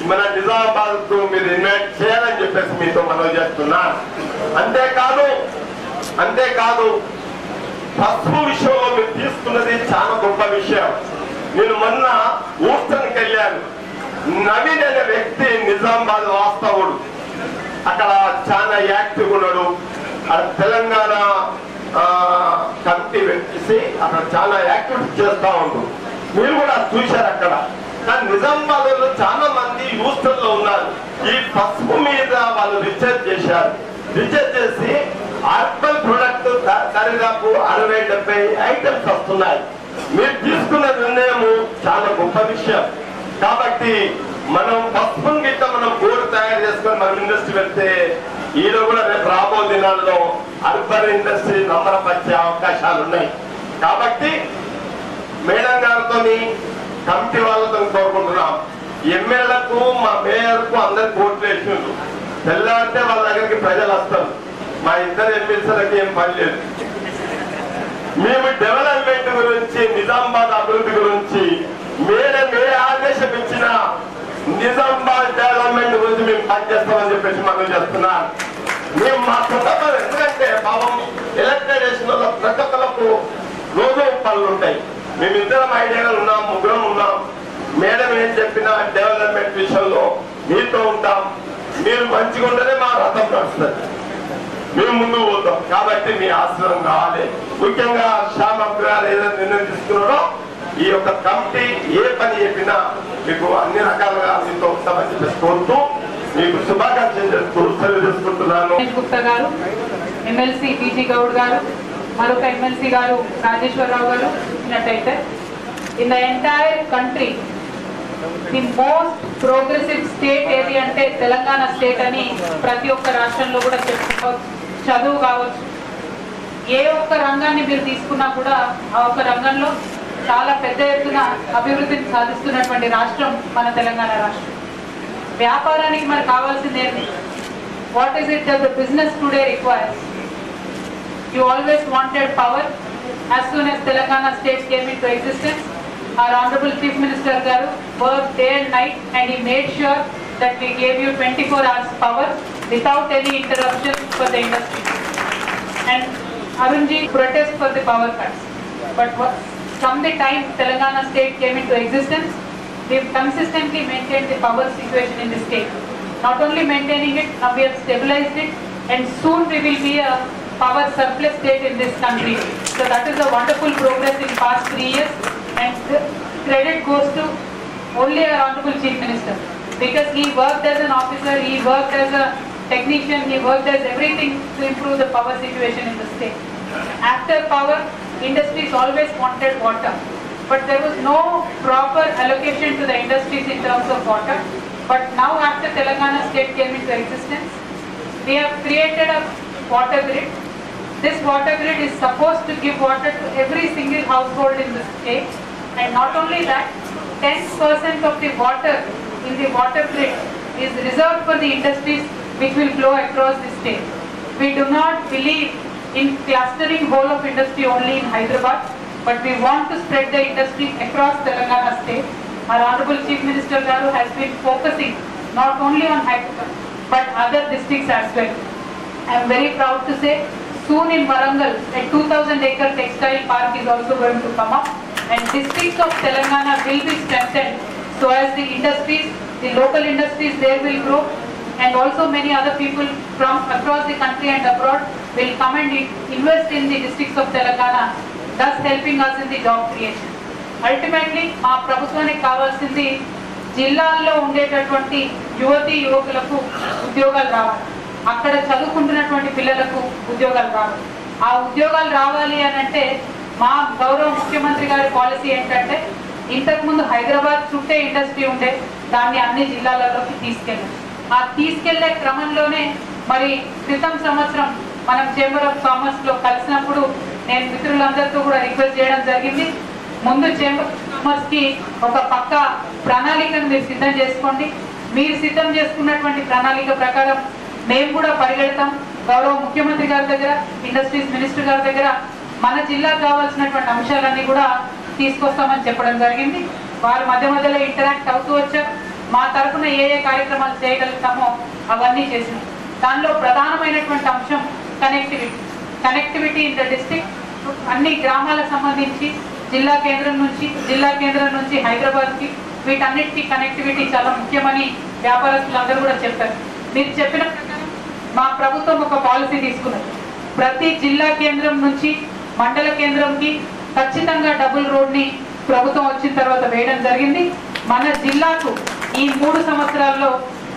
మన నిజామాబాద్ కు మీరు ఇన్వైట్ చేయాలని చెప్పేసి మీతో మనవి చేస్తున్నా. అంతేకాదు పసుపు విషయంలో మీరు తీసుకున్నది చాలా గొప్ప విషయం. నేను మొన్న ఊస్టన్కి వెళ్ళాను. నవీన్ అనే వ్యక్తి నిజామాబాద్ వాస్తవుడు, అక్కడ చాలా యాక్టివ్ ఉన్నాడు. తెలంగాణ కమిటీ పెట్టేసి అక్కడ చాలా యాక్టివిటీ చేస్తా ఉండు. మీరు కూడా చూశారు అక్కడ. కానీ నిజామాబాద్ లో చాలా మంది యూస్టర్ లో ఉన్నారు. ఈ పసుపు మీద వాళ్ళు రీసెర్చ్ చేశారు. రీసెర్చ్ చేసి అర్బన్ ప్రొడక్ట్ దరిదాపు 60-70 ఐటమ్స్ వస్తున్నాయి. మీరు తీసుకున్న నిర్ణయం చాలా గొప్ప విషయం. కాబట్టి మనం పసుపుని గిట్ట మనం బోర్డు తయారు చేసుకొని మనం ఇండస్ట్రీ వెళ్తే ఈలో కూడా రేపు రాబో దినాల్లో అర్బన్ ఇండస్ట్రీ నంబర్ వచ్చే అవకాశాలు ఉన్నాయి. కాబట్టి మేడం గారితో కమిటీ వాళ్ళతో కోరుకుంటున్నాం, ఎమ్మెల్యేలకు మా మేయర్కు అందరికి ఓట్లు వేసిండ్రు. తెల్లారితే వాళ్ళ దగ్గరికి ప్రజలు వస్తారు. మా ఇద్దరు ఎమ్మెల్సీలకి ఏం పని లేదు. మేము డెవలప్మెంట్ గురించి, నిజామాబాద్ అభివృద్ధి గురించి మేడం ఏ ఆదేశం ఇచ్చినా నిజామాబాద్ డెవలప్మెంట్ గురించి మేము పనిచేస్తామని చెప్పేసి మనం చేస్తున్నాం. మేము మా సందర్భం ఎందుకంటే పాపం ఎలక్టెడ్ చేసిన ప్రతి ఒక్కరికి రోజు పనులు ఉంటాయి. మేమిద్దరం ఐడియాగా ఉన్నాం, ముగ్గురం ఉన్నాం. మేడం ఏం చెప్పినా డెవలప్మెంట్ విషయంలో మీతో ఉంటాం. మీరు మంచిగా ఉంటేనే మా రథం నడుస్తుంది, మేము ముందుకు పోతాం. కాబట్టి మీ ఆశ్రమం కావాలి. ముఖ్యంగా శ్యామ్ గారు ఏదైనా నిర్ణయం తీసుకున్నారో ఈ యొక్క కమిటీ ఏ పని చెప్పినా మీకు అన్ని రకాలుగా మీతో ఉంటామని చెప్పేసి కోరుతూ మీకు శుభాకాంక్షలు తెలియజేసుకుంటున్నాను. గుప్తా గారు, ఎమ్మెల్సీ బీజీ గౌడ్ గారు, మరొక ఎమ్మెల్సీ గారు రాజేశ్వరరావు గారు ఉన్నట్టయితే in the entire country the most progressive state ఏది అంటే తెలంగాణ స్టేట్ అని ప్రతి ఒక్క రాష్ట్రంలో కూడా చెప్పుకోవచ్చు. చదువు కావచ్చు, ఏ ఒక్క రంగాన్ని మీరు తీసుకున్నా కూడా ఆ ఒక్క రంగంలో చాలా పెద్ద ఎత్తున అభివృద్ధిని సాధిస్తున్నటువంటి రాష్ట్రం మన తెలంగాణ రాష్ట్రం. వ్యాపారానికి మనకు కావాల్సింది ఏంటి? What is it the business today requires? You always wanted power. As soon as Telangana state came into existence, our honorable chief minister garu worked day and night and he made sure that we gave you 24 hours power without any interruption for the industry. And Arunji protest for the power cuts, but from the time Telangana state came into existence, we've consistently maintained the power situation in the state. Not only maintaining it, now we have stabilized it, and soon we will be a power surplus state in this country. So that is a wonderful progress in past 3 years, and credit goes to only our honorable chief minister, because he worked as an officer, he worked as a technician, he worked as everything to improve the power situation in the state. After power, industries always wanted water, but there was no proper allocation to the industries in terms of water. But now after Telangana state came into existence, we have created a water grid. This water grid is supposed to give water to every single household in the state, and not only that, 10% of the water in the water grid is reserved for the industries which will flow across the state. We do not believe in clustering whole of industry only in Hyderabad, but we want to spread the industry across Telangana state. Our honorable chief minister garu has been focusing not only on Hyderabad but other districts as well. I am very proud to say soon in Warangal a 2000-acre textile park is also going to come up, and districts of Telangana will be strengthened so as the industries, the local industries there will grow, and also many other people from across the country and abroad will come and invest in the districts of Telangana, thus helping us in the job creation. Ultimately, మా ప్రభుత్వానికి కావాల్సింది జిల్లాల్లో ఉండేటటువంటి యువతి యువకులకు ఉద్యోగాలు రావాలి, అక్కడ చదువుకుంటున్నటువంటి పిల్లలకు ఉద్యోగాలు రావాలి. ఆ ఉద్యోగాలు రావాలి అని అంటే మా గౌరవ ముఖ్యమంత్రి గారి పాలసీ ఏంటంటే, ఇంతకుముందు హైదరాబాద్ చుట్టే ఇండస్ట్రీ ఉండే దాన్ని అన్ని జిల్లాలలోకి తీసుకెళ్ళాలి. ఆ తీసుకెళ్లే క్రమంలోనే మరి క్రితం సంవత్సరం మనం చేంబర్ ఆఫ్ కామర్స్ లో కలిసినప్పుడు నేను మిత్రులందరితో కూడా రిక్వెస్ట్ చేయడం జరిగింది, ముందు చేంబర్ ఆఫ్ కామర్స్ కి ఒక పక్క ప్రణాళికను మీరు సిద్ధం చేసుకోండి. మీరు సిద్ధం చేసుకున్నటువంటి ప్రణాళిక ప్రకారం మేము కూడా పరిగెడతాం. గౌరవ ముఖ్యమంత్రి గారి దగ్గర, ఇండస్ట్రీస్ మినిస్టర్ గారి దగ్గర మన జిల్లాకు కావాల్సినటువంటి అంశాలన్నీ కూడా తీసుకొస్తామని చెప్పడం జరిగింది. వారు మధ్య మధ్యలో ఇంటరాక్ట్ అవుతూ వచ్చారు. మా తరఫున ఏ ఏ కార్యక్రమాలు చేయగలుగుతామో అవన్నీ చేసినాం. దానిలో ప్రధానమైనటువంటి అంశం కనెక్టివిటీ ఇన్ ద డిస్ట్రిక్ట్. అన్ని గ్రామాలకు సంబంధించి జిల్లా కేంద్రం నుంచి హైదరాబాద్కి వీటన్నిటికీ కనెక్టివిటీ చాలా ముఖ్యమని వ్యాపారస్తులందరూ కూడా చెప్పారు. మీరు చెప్పిన ప్రకారం మా ప్రభుత్వం ఒక పాలసీ తీసుకున్నది. ప్రతి జిల్లా కేంద్రం నుంచి మండల కేంద్రంకి ఖచ్చితంగా డబుల్ రోడ్ని ప్రభుత్వం వచ్చిన తర్వాత వేయడం జరిగింది. మన జిల్లాకు ఈ 3 సంవత్సరాల్లో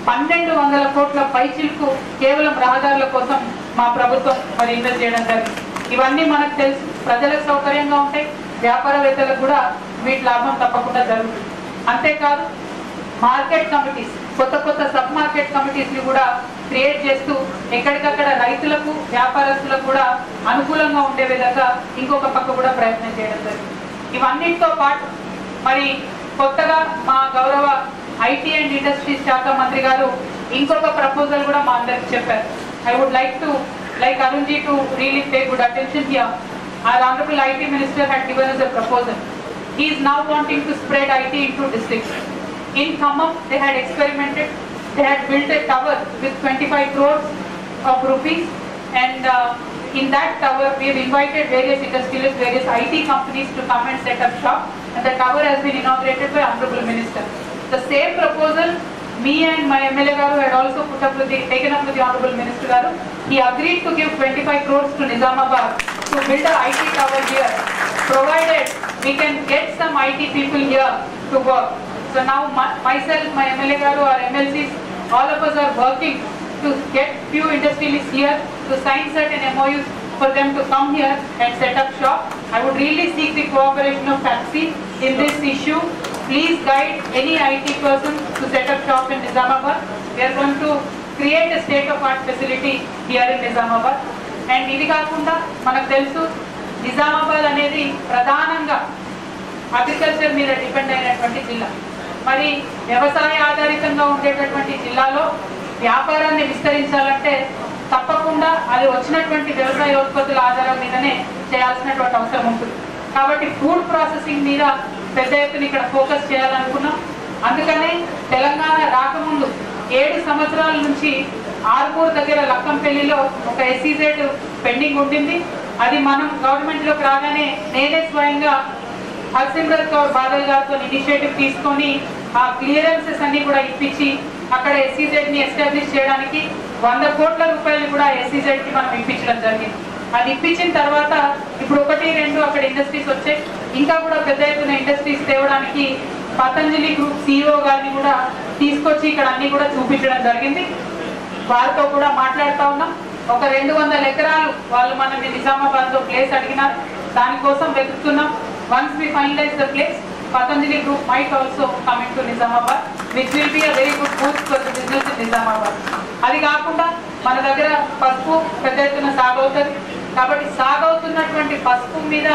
1200 కోట్ల పైచిలకు కేవలం రహదారుల కోసం మా ప్రభుత్వం మరి ఇన్వెస్ట్ చేయడం జరిగింది. ఇవన్నీ మనకు తెలుసు, ప్రజలకు సౌకర్యంగా ఉంటాయి, వ్యాపారవేత్తలకు కూడా వీటి లాభం తప్పకుండా జరుగుతుంది. అంతేకాదు మార్కెట్ కమిటీస్, కొత్త సబ్ మార్కెట్ కమిటీస్ని కూడా క్రియేట్ చేస్తూ ఎక్కడికక్కడ రైతులకు వ్యాపారస్తులకు కూడా అనుకూలంగా ఉండే విధంగా ఇంకొక పక్క కూడా ప్రయత్నం చేయడం జరిగింది. ఇవన్నిటితో పాటు మరి కొత్తగా మా గౌరవ ఐటీ అండ్ ఇండస్ట్రీస్ శాఖ మంత్రి గారు ఇంకొక ప్రపోజల్ కూడా మా అందరికి చెప్పారు. I would like Arun ji to really pay good attention here. Our honorable IT minister had given us a proposal. He is now wanting to spread IT into districts. In Khammam, they had experimented. They had built a tower with 25 crores of rupees, and in that tower we have invited various industrialists, various IT companies to come and set up shop, and the tower has been inaugurated by honorable minister. The same proposal me and my MLA garu had also taken up with the honorable minister garu. He agreed to give 25 crores to Nizamabad to build a IT tower here, provided we can get some IT people here to work. So now myself, my MLA garu, our MLCs, all of us are working to get few industrialists here to sign certain MOUs for them to come here and set up shop. I would really seek the cooperation of FACTSI in this issue. Please guide any IT person to set up shop in Nizamabad. We are going to create a state-of-art facility here in Nizamabad. And ఇది కాకుండా మనకు తెలుసు నిజామాబాద్ అనేది ప్రధానంగా agriculture మీద depend అయినటువంటి జిల్లా. మరి వ్యవసాయ ఆధారితంగా ఉండేటటువంటి జిల్లాలో వ్యాపారాన్ని విస్తరించాలంటే తప్పకుండా అది వచ్చినటువంటి వ్యవసాయ ఉత్పత్తుల ఆధారం మీదనే చేయాల్సినటువంటి అవసరం ఉంటుంది. కాబట్టి ఫుడ్ ప్రాసెసింగ్ మీద పెద్ద ఎత్తున ఇక్కడ ఫోకస్ చేయాలనుకున్నాం. అందుకనే తెలంగాణ రాకముందు 7 సంవత్సరాల నుంచి ఆర్మూర్ దగ్గర లక్కంపల్లిలో ఒక SEZ పెండింగ్ ఉంటుంది. అది మనం గవర్నమెంట్లోకి రాగానే నేనే స్వయంగా హర్సిమ్రత్ కౌర్ బాదల్ గారితో ఇనిషియేటివ్ తీసుకొని ఆ క్లియరెన్సెస్ అన్ని కూడా ఇప్పించి అక్కడ SEZని ఎస్టాబ్లిష్ చేయడానికి 100 కోట్ల రూపాయలు కూడా SEZకి మనం ఇప్పించడం జరిగింది. అది ఇప్పించిన తర్వాత ఇప్పుడు 1-2 అక్కడ ఇండస్ట్రీస్ వచ్చాయి. ఇంకా కూడా పెద్ద ఎత్తున ఇండస్ట్రీస్ తేవడానికి పతంజలి గ్రూప్ CEO గారిని కూడా తీసుకొచ్చి ఇక్కడ అన్ని కూడా చూపించడం జరిగింది. వారితో కూడా మాట్లాడుతూ ఉన్నాం. ఒక 200 ఎకరాలు వాళ్ళు మనం నిజామాబాద్లో ప్లేస్ అడిగినారు, దానికోసం వెతుకుతున్నాం. Once we finalize the place, Patanjali Group might also come into Nizamabad, which will be a very good boost for the business in Nizamabad. అది కాకుండా మన దగ్గర పసుపు పెద్ద ఎత్తున సాగవుతుంది. కాబట్టి సాగవుతున్నటువంటి పసుపు మీద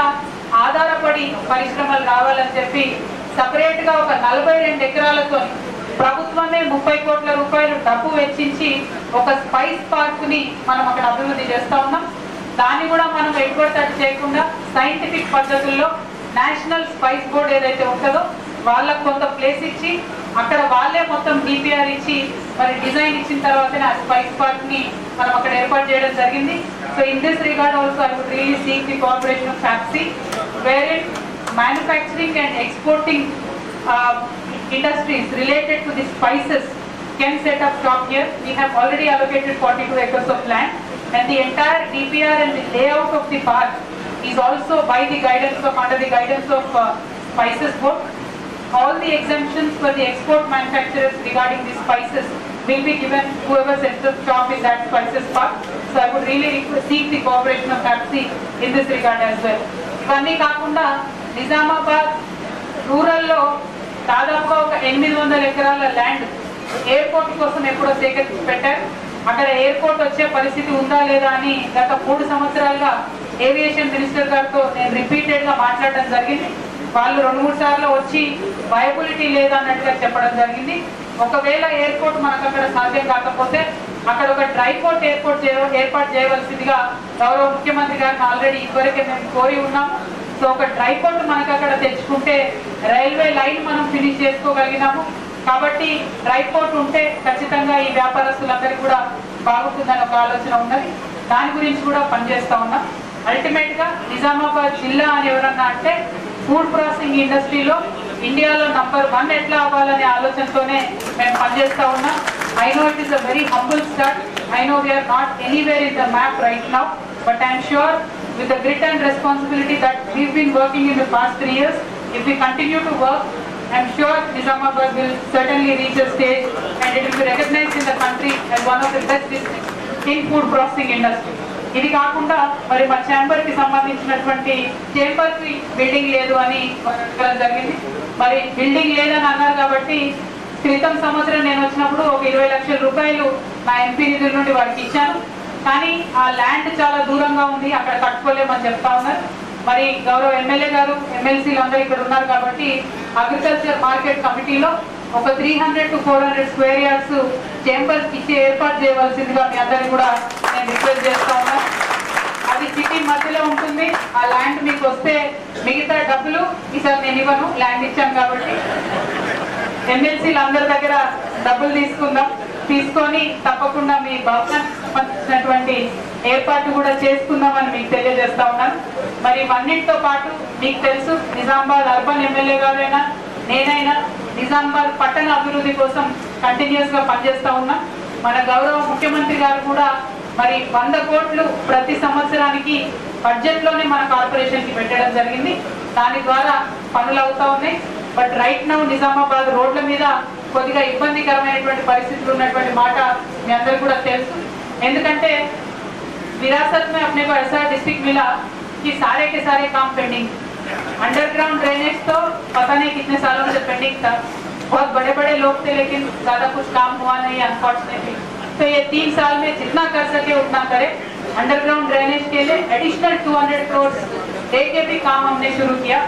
ఆధారపడి పరిశ్రమలు రావాలని చెప్పి సపరేట్గా ఒక 42 ఎకరాలతో ప్రభుత్వమే 30 కోట్ల రూపాయలు డబ్బు వెచ్చించి ఒక స్పైస్ పార్క్ని మనం అక్కడ అభివృద్ధి చేస్తూ ఉన్నాం. దాన్ని కూడా మనం ఎటువంటి చేయకుండా సైంటిఫిక్ పద్ధతుల్లో నేషనల్ స్పైస్ బోర్డ్ ఏదైతే ఉంటుందో వాళ్ళకు కొంత ప్లేస్ ఇచ్చి అక్కడ వాళ్ళే మొత్తం DPR ఇచ్చి మరి డిజైన్ ఇచ్చిన తర్వాతనే ఆ స్పైస్ పార్క్ని మనం అక్కడ ఏర్పాటు చేయడం జరిగింది. So in this regard also I would really seek the cooperation of FACTSI, where in manufacturing and exporting industries related to the spices can set up shop here. We have already allocated 42 acres of land, and the entire DPR and the layout of the park is also by the guidance of under the guidance of Spices Board. All the exemptions for the export manufacturers regarding the spices will be given whoever sets up shop in that spices park. So I would really seek the cooperation of FACTSI in this regard as well. ఇవన్నీ కాకుండా నిజామాబాద్ రూరల్లో దాదాపుగా ఒక 800 ఎకరాల land airport కోసం ఎప్పుడో సేకరించి పెట్టారు. అక్కడ ఎయిర్పోర్ట్ వచ్చే పరిస్థితి ఉందా లేదా అని గత 3 సంవత్సరాలుగా ఏవియేషన్ మినిస్టర్ గారితో నేను రిపీటెడ్గా మాట్లాడడం జరిగింది. వాళ్ళు 2-3 సార్లు వచ్చి వయబిలిటీ లేదన్నట్టుగా చెప్పడం జరిగింది. ఒకవేళ ఎయిర్పోర్ట్ మనకు అక్కడ సాధ్యం కాకపోతే అక్కడ ఒక డ్రైపోర్ట్ ఏర్పాటు చేయవలసిందిగా గౌరవ ముఖ్యమంత్రి గారిని ఆల్రెడీ ఇదివరకే మేము కోరి ఉన్నాము. సో ఒక డ్రైపోర్ట్ మనకు అక్కడ తెచ్చుకుంటే రైల్వే లైన్ మనం ఫినిష్ చేసుకోగలిగినాము. కాబట్టి డ్రైపోర్ట్ ఉంటే ఖచ్చితంగా ఈ వ్యాపారస్తులందరికీ కూడా బాగుంటుందని ఒక ఆలోచన ఉన్నది. దాని గురించి కూడా పనిచేస్తూ ఉన్నాం. అల్టిమేట్గా నిజామాబాద్ జిల్లా అని ఎవరన్నా అంటే ఫుడ్ ప్రాసెసింగ్ ఇండస్ట్రీలో ఇండియాలో నంబర్ 1 ఎట్లా అవ్వాలనే ఆలోచనతోనే మేము పనిచేస్తూ ఉన్నాం. I know it is a very humble start. I know we are not anywhere in the map right now, but I am sure with the grit and responsibility that we've been working in the past 3 years, if we continue to work, I am sure Nizamabad will certainly reach a stage and it will be recognized in the country as one of the best districts in food processing industry. ఇది కాకుండా మరి మా chamber కి సంబంధించినటువంటి chamber కి building లేదు అని అడగడం జరిగింది. మరి బిల్డింగ్ లేదని అన్నారు కాబట్టి క్రితం సంవత్సరం నేను వచ్చినప్పుడు ఒక 20 లక్షల రూపాయలు నా ఎంపీ నిధుల నుండి వారికి ఇచ్చాను. కానీ ఆ ల్యాండ్ చాలా దూరంగా ఉంది, అక్కడ కట్టుకోలేమని చెప్తా ఉన్నారు. మరి గౌరవ ఎమ్మెల్యే గారు ఎమ్మెల్సీలు అందరూ ఇక్కడ ఉన్నారు కాబట్టి అగ్రికల్చర్ మార్కెట్ కమిటీలో ఒక 300 to 400 స్క్వేర్ యార్డ్స్ ఛాంబర్ ఇచ్చే ఏర్పాటు చేయవలసిందిగా మీ అందరినీ కూడా నేను రిక్వెస్ట్ చేస్తా ఉన్నాను. అది సిటీ మధ్యలో ఉంటుంది. ఆ ల్యాండ్ మీకు వస్తే మిగతా డబ్బులు ఈసారి నేను ఇవ్వను, ల్యాండ్ ఇచ్చాను కాబట్టి ఎమ్మెల్సీలు అందరి దగ్గర డబ్బులు తీసుకొని తప్పకుండా మీ భవనానికి సంబంధించినటువంటి ఏర్పాటు కూడా చేసుకుందామని మీకు తెలియజేస్తా ఉన్నాను. మరి ఇవన్నిటితో పాటు మీకు తెలుసు నిజామాబాద్ అర్బన్ ఎమ్మెల్యే గారైనా నేనైనా నిజామాబాద్ పట్టణ అభివృద్ధి కోసం కంటిన్యూస్ గా పనిచేస్తా ఉన్నాం. మన గౌరవ ముఖ్యమంత్రి గారు కూడా మరి 100 కోట్లు ప్రతి సంవత్సరానికి బడ్జెట్ లోనే మన కార్పొరేషన్ కి పెట్టడం జరిగింది. దాని ద్వారా పనులు అవుతా ఉన్నాయి. బట్ రైట్ నౌ నిజామాబాద్ రోడ్ల మీద కొద్దిగా ఇబ్బందికరమైనటువంటి పరిస్థితులు ఉన్నటువంటి మాట మీ అందరూ కూడా తెలుసు. ఎందుకంటే विरासत में अपने को ऐसा डिस्ट्रिक्ट मिला कि सारे के सारे काम पेंडिंग. अंडरग्राउंड ड्रेनेज तो पता नहीं कितने सालों से पेंडिंग था. बहुत बड़े बड़े लोग थे लेकिन ज्यादा कुछ काम हुआ नहीं अनफॉर्चुनेटली. तो ये 3 साल में जितना कर सके उतना करे. अंडरग्राउंड ड्रेनेज के लिए एडिशनल 200 करोड़ दे के भी काम हमने शुरू किया.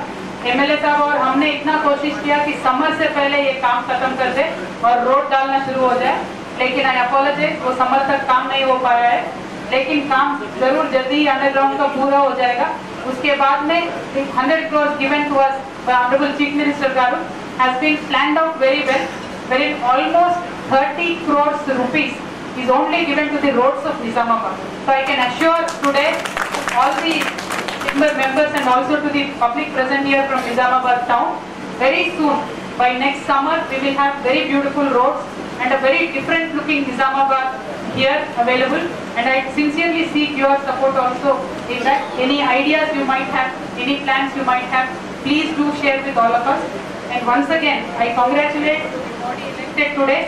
एमएलए साहब और हमने इतना कोशिश किया कि समर से पहले ये काम खत्म कर दे और रोड डालना शुरू हो जाए. लेकिन आई अपोलोजाइज, वो समर तक काम नहीं हो पाया है. लेकिन काम जरूर जल्दी ही अंडरग्राउंड का पूरा हो जाएगा. उसके बाद में 100 crores given to us by Honorable Chief Minister Garu has been planned out very well, wherein almost 30 crores rupees is only given to the roads of Nizamabad. So I can assure today all the chamber members and also to the public present here from Nizamabad town, very soon by next summer we will have very beautiful roads and a very different looking Nizamabad here available. And I sincerely seek your support also in that. Any ideas you might have, any plans you might have, please do share with all of us. And once again I congratulate everybody elected today.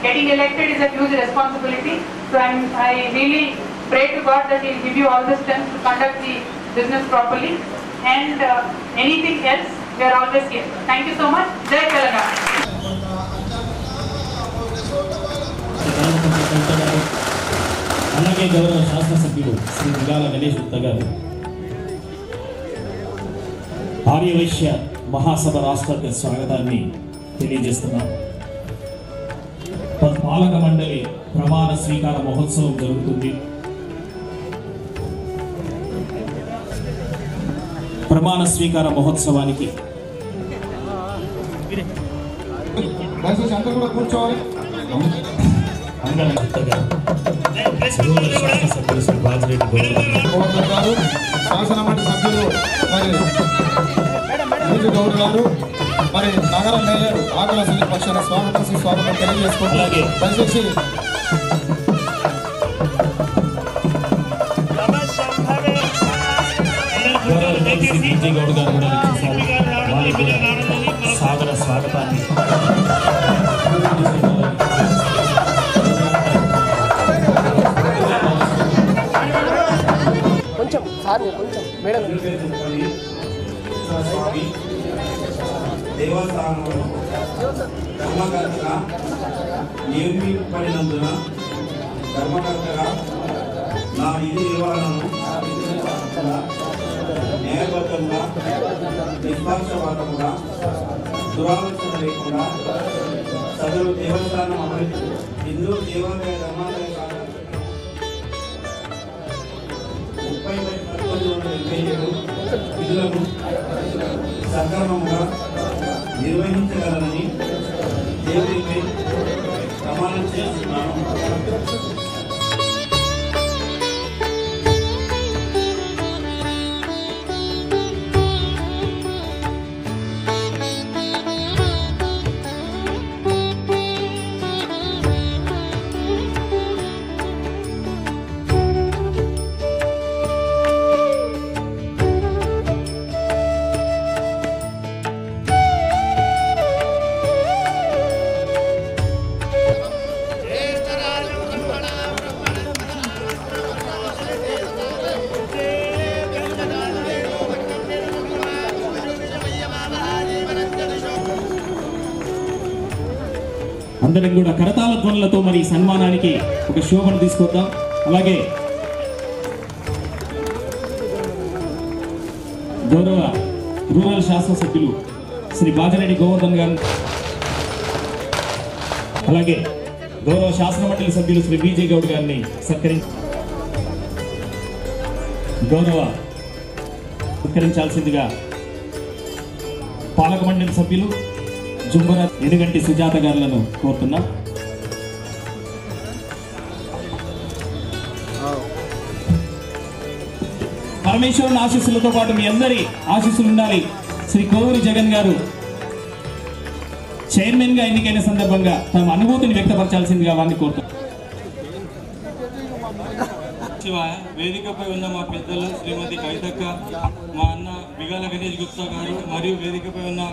Getting elected is a huge responsibility, so I really pray to God that He will give you all the strength to conduct the business properly. And anything else, we are always here. Thank you so much. Jai Telangana. అలాగే గౌరవ శాసనసభ్యులు శ్రీ విగాల గణేష్ గుప్తా గారు ఆర్యవైశ్య మహాసభ రాష్ట్ర స్వాగతాన్ని తెలియజేస్తున్నాం. పాలక మండలి ప్రమాణ స్వీకార మహోత్సవం జరుగుతుంది. ప్రమాణ స్వీకార మహోత్సవానికి అందరూ కూడా కూర్చోవాలి. శాసనసభ్యులు శ్రీ బాజిరెడ్డి గౌడ్ గారు, శాసన మండలి సభ్యులు మరి గౌడ్ గారు, మరి నగర మేయర్ ఆకుల శ్రీ పక్షాన స్వాగతం తెలియజేసుకుంటూ దయచేసి గౌడ్ గారు కూడా వారికి సాదర స్వాగతాన్ని దేవస్థానంలో ధర్మకర్తగా నియమింపబడినందున ధర్మకర్తగా నా విధి నిర్వహణను న్యాయబద్ధంగా నిష్పక్షపాతముగా దురాలోచన లేకుండా సదరు దేవస్థానం అభివృద్ధి హిందూ దేవాలయ ధర్మాలయ శాఖ 30/11/2027 విధులను సక్రమంగా నిర్వహించగలనని దేవుడిపై ప్రమాణం చేస్తున్నాను. అందరం కూడా కరతాళ ధ్వనులతో మరి ఈ సన్మానానికి ఒక శోభను తీసుకొద్దాం. అలాగే గౌరవ రూరల్ శాసనసభ్యులు శ్రీ బాజిరెడ్డి గోవర్ధన్ గారు, అలాగే గౌరవ శాసనమండలి సభ్యులు శ్రీ బీజీ గౌడ్ గారిని సత్కరించాల్సిందిగా పాలక మండలి సభ్యులు జుంబర ఎనుగంటి సుజాత గారులను కోరుతున్నాం. పరమేశ్వరుని ఆశీస్సులతో పాటు మీ అందరి ఆశీస్సులు ఉండాలి. శ్రీ కోవూరి జగన్ గారు చైర్మన్ గా ఎన్నికైన సందర్భంగా తమ అనుభూతిని వ్యక్తపరచాల్సిందిగా వారిని కోరుతున్నాం. వేదికపై ఉన్న మా పెద్దలు శ్రీమతి కవితక్క, మా అన్న బిగాల గణేష్ గుప్తా గారు మరియు వేదికపై ఉన్న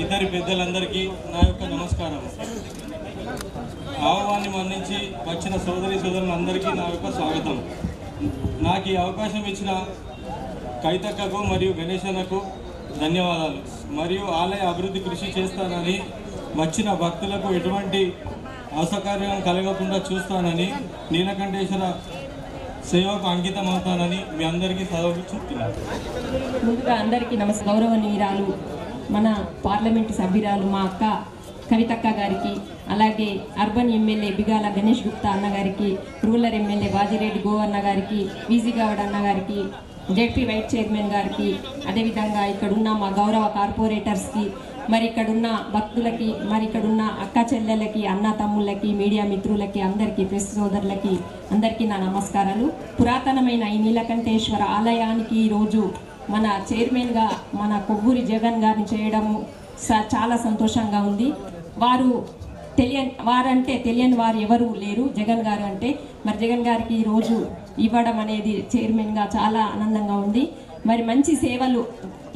ఇద్దరి పెద్దలందరికీ నా యొక్క నమస్కారం. ఆహ్వాన్ని మన్నించి వచ్చిన సోదరి సోదరులందరికీ నా యొక్క స్వాగతం. నాకు ఈ అవకాశం ఇచ్చిన కవితక్కకు మరియు గణేశన్నకు ధన్యవాదాలు. మరియు ఆలయ అభివృద్ధి కృషి చేస్తానని, వచ్చిన భక్తులకు ఎటువంటి అసౌకర్యం కలగకుండా చూస్తానని, నీలకంఠేశ్వర సేవకు అంకితం అవుతానని మీ అందరికీ చదువు చెప్తున్నాను. ముందుగా అందరికీ గౌరవనీయురాలు మన పార్లమెంటు సభ్యురాలు మా అక్క కవితక్క గారికి, అలాగే అర్బన్ ఎమ్మెల్యే బిగాల గణేష్ గుప్తా అన్న గారికి, రూరల్ ఎమ్మెల్యే బాజిరెడ్డి గోవర్ధన్ గారికి, వీజీ గౌడ్ అన్న గారికి, జెడ్పీ వైస్ చైర్మన్ గారికి, అదేవిధంగా ఇక్కడున్న మా గౌరవ కార్పొరేటర్స్కి, మరి ఇక్కడున్న భక్తులకి, మరి ఇక్కడున్న అక్క చెల్లెలకి, అన్న తమ్ముళ్ళకి, మీడియా మిత్రులకి, అందరికీ ప్రెస్ సోదరులకి అందరికీ నా నమస్కారాలు. పురాతనమైన ఈ నీలకంఠేశ్వర ఆలయానికి ఈరోజు మన చైర్మన్గా మన కొవ్వూరి జగన్ గారిని చేయడము చాలా సంతోషంగా ఉంది. వారంటే తెలియని వారు ఎవరు లేరు జగన్ గారు అంటే. మరి జగన్ గారికి ఈరోజు ఇవ్వడం అనేది చైర్మన్గా చాలా ఆనందంగా ఉంది. మరి మంచి సేవలు,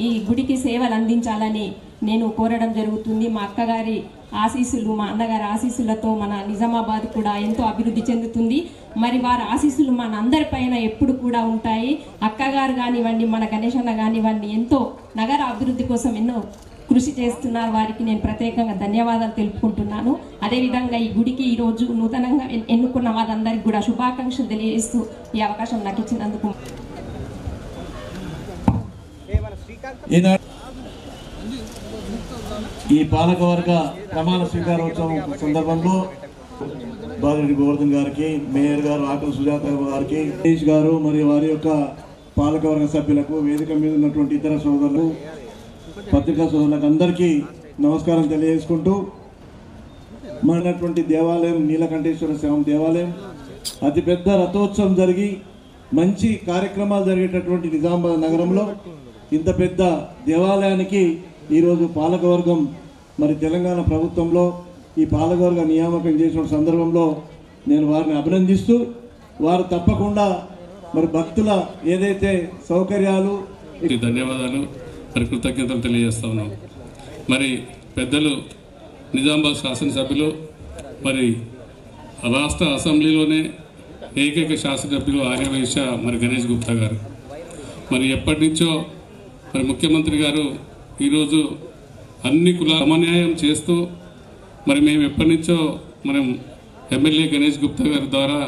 ఈ గుడికి సేవలు అందించాలని నేను కోరడం జరుగుతుంది. మా అక్కగారి ఆశీస్సులు, మా అన్నగారి ఆశీస్సులతో మన నిజామాబాద్ కూడా ఎంతో అభివృద్ధి చెందుతుంది. మరి వారి ఆశీస్సులు మన అందరిపైన ఎప్పుడు కూడా ఉంటాయి. అక్కగారు కానివ్వండి, మన గణేశన్న కానివ్వండి, ఎంతో నగర అభివృద్ధి కోసం ఎన్నో కృషి చేస్తున్నారు. వారికి నేను ప్రత్యేకంగా ధన్యవాదాలు తెలుపుకుంటున్నాను. అదేవిధంగా ఈ గుడికి ఈరోజు నూతనంగా ఎన్నుకున్న వారందరికీ కూడా శుభాకాంక్షలు తెలియజేస్తూ ఈ అవకాశం నాకు ఇచ్చినందుకు ఈ పాలకవర్గ ప్రమాణ స్వీకారోత్సవం సందర్భంలో బాజిరెడ్డి గోవర్ధన్ గారికి, మేయర్ గారు ఆకుల సుజాత గారికి, గణేష్ గారు మరియు వారి యొక్క పాలకవర్గ సభ్యులకు, వేదిక మీద ఉన్నటువంటి ఇతర సోదరులు, పత్రికా సోదరులకు అందరికీ నమస్కారం తెలియజేసుకుంటూ, మనటువంటి దేవాలయం నీలకంఠేశ్వర స్వామి దేవాలయం అతిపెద్ద రథోత్సవం జరిగి మంచి కార్యక్రమాలు జరిగేటటువంటి నిజామాబాద్ నగరంలో ఇంత పెద్ద దేవాలయానికి ఈరోజు పాలకవర్గం మరి తెలంగాణ ప్రభుత్వంలో ఈ పాలకవర్గ నియామకం చేసిన సందర్భంలో నేను వారిని అభినందిస్తూ, వారు తప్పకుండా మరి భక్తుల ఏదైతే సౌకర్యాలు ధన్యవాదాలు మరి కృతజ్ఞతలు తెలియజేస్తా ఉన్నాం. మరి పెద్దలు నిజామాబాద్ శాసనసభ్యులు, మరి రాష్ట్ర అసెంబ్లీలోనే ఏకైక శాసనసభ్యులు ఆర్యవైశ్య మరి గణేష్ గుప్తా గారు, మరి ఎప్పటి నుంచో మరి ముఖ్యమంత్రి గారు ఈరోజు అన్ని కుల సమన్యాయం చేస్తూ మరి మేము ఎప్పటి నుంచో మనం ఎమ్మెల్యే గణేష్ గుప్తా గారి ద్వారా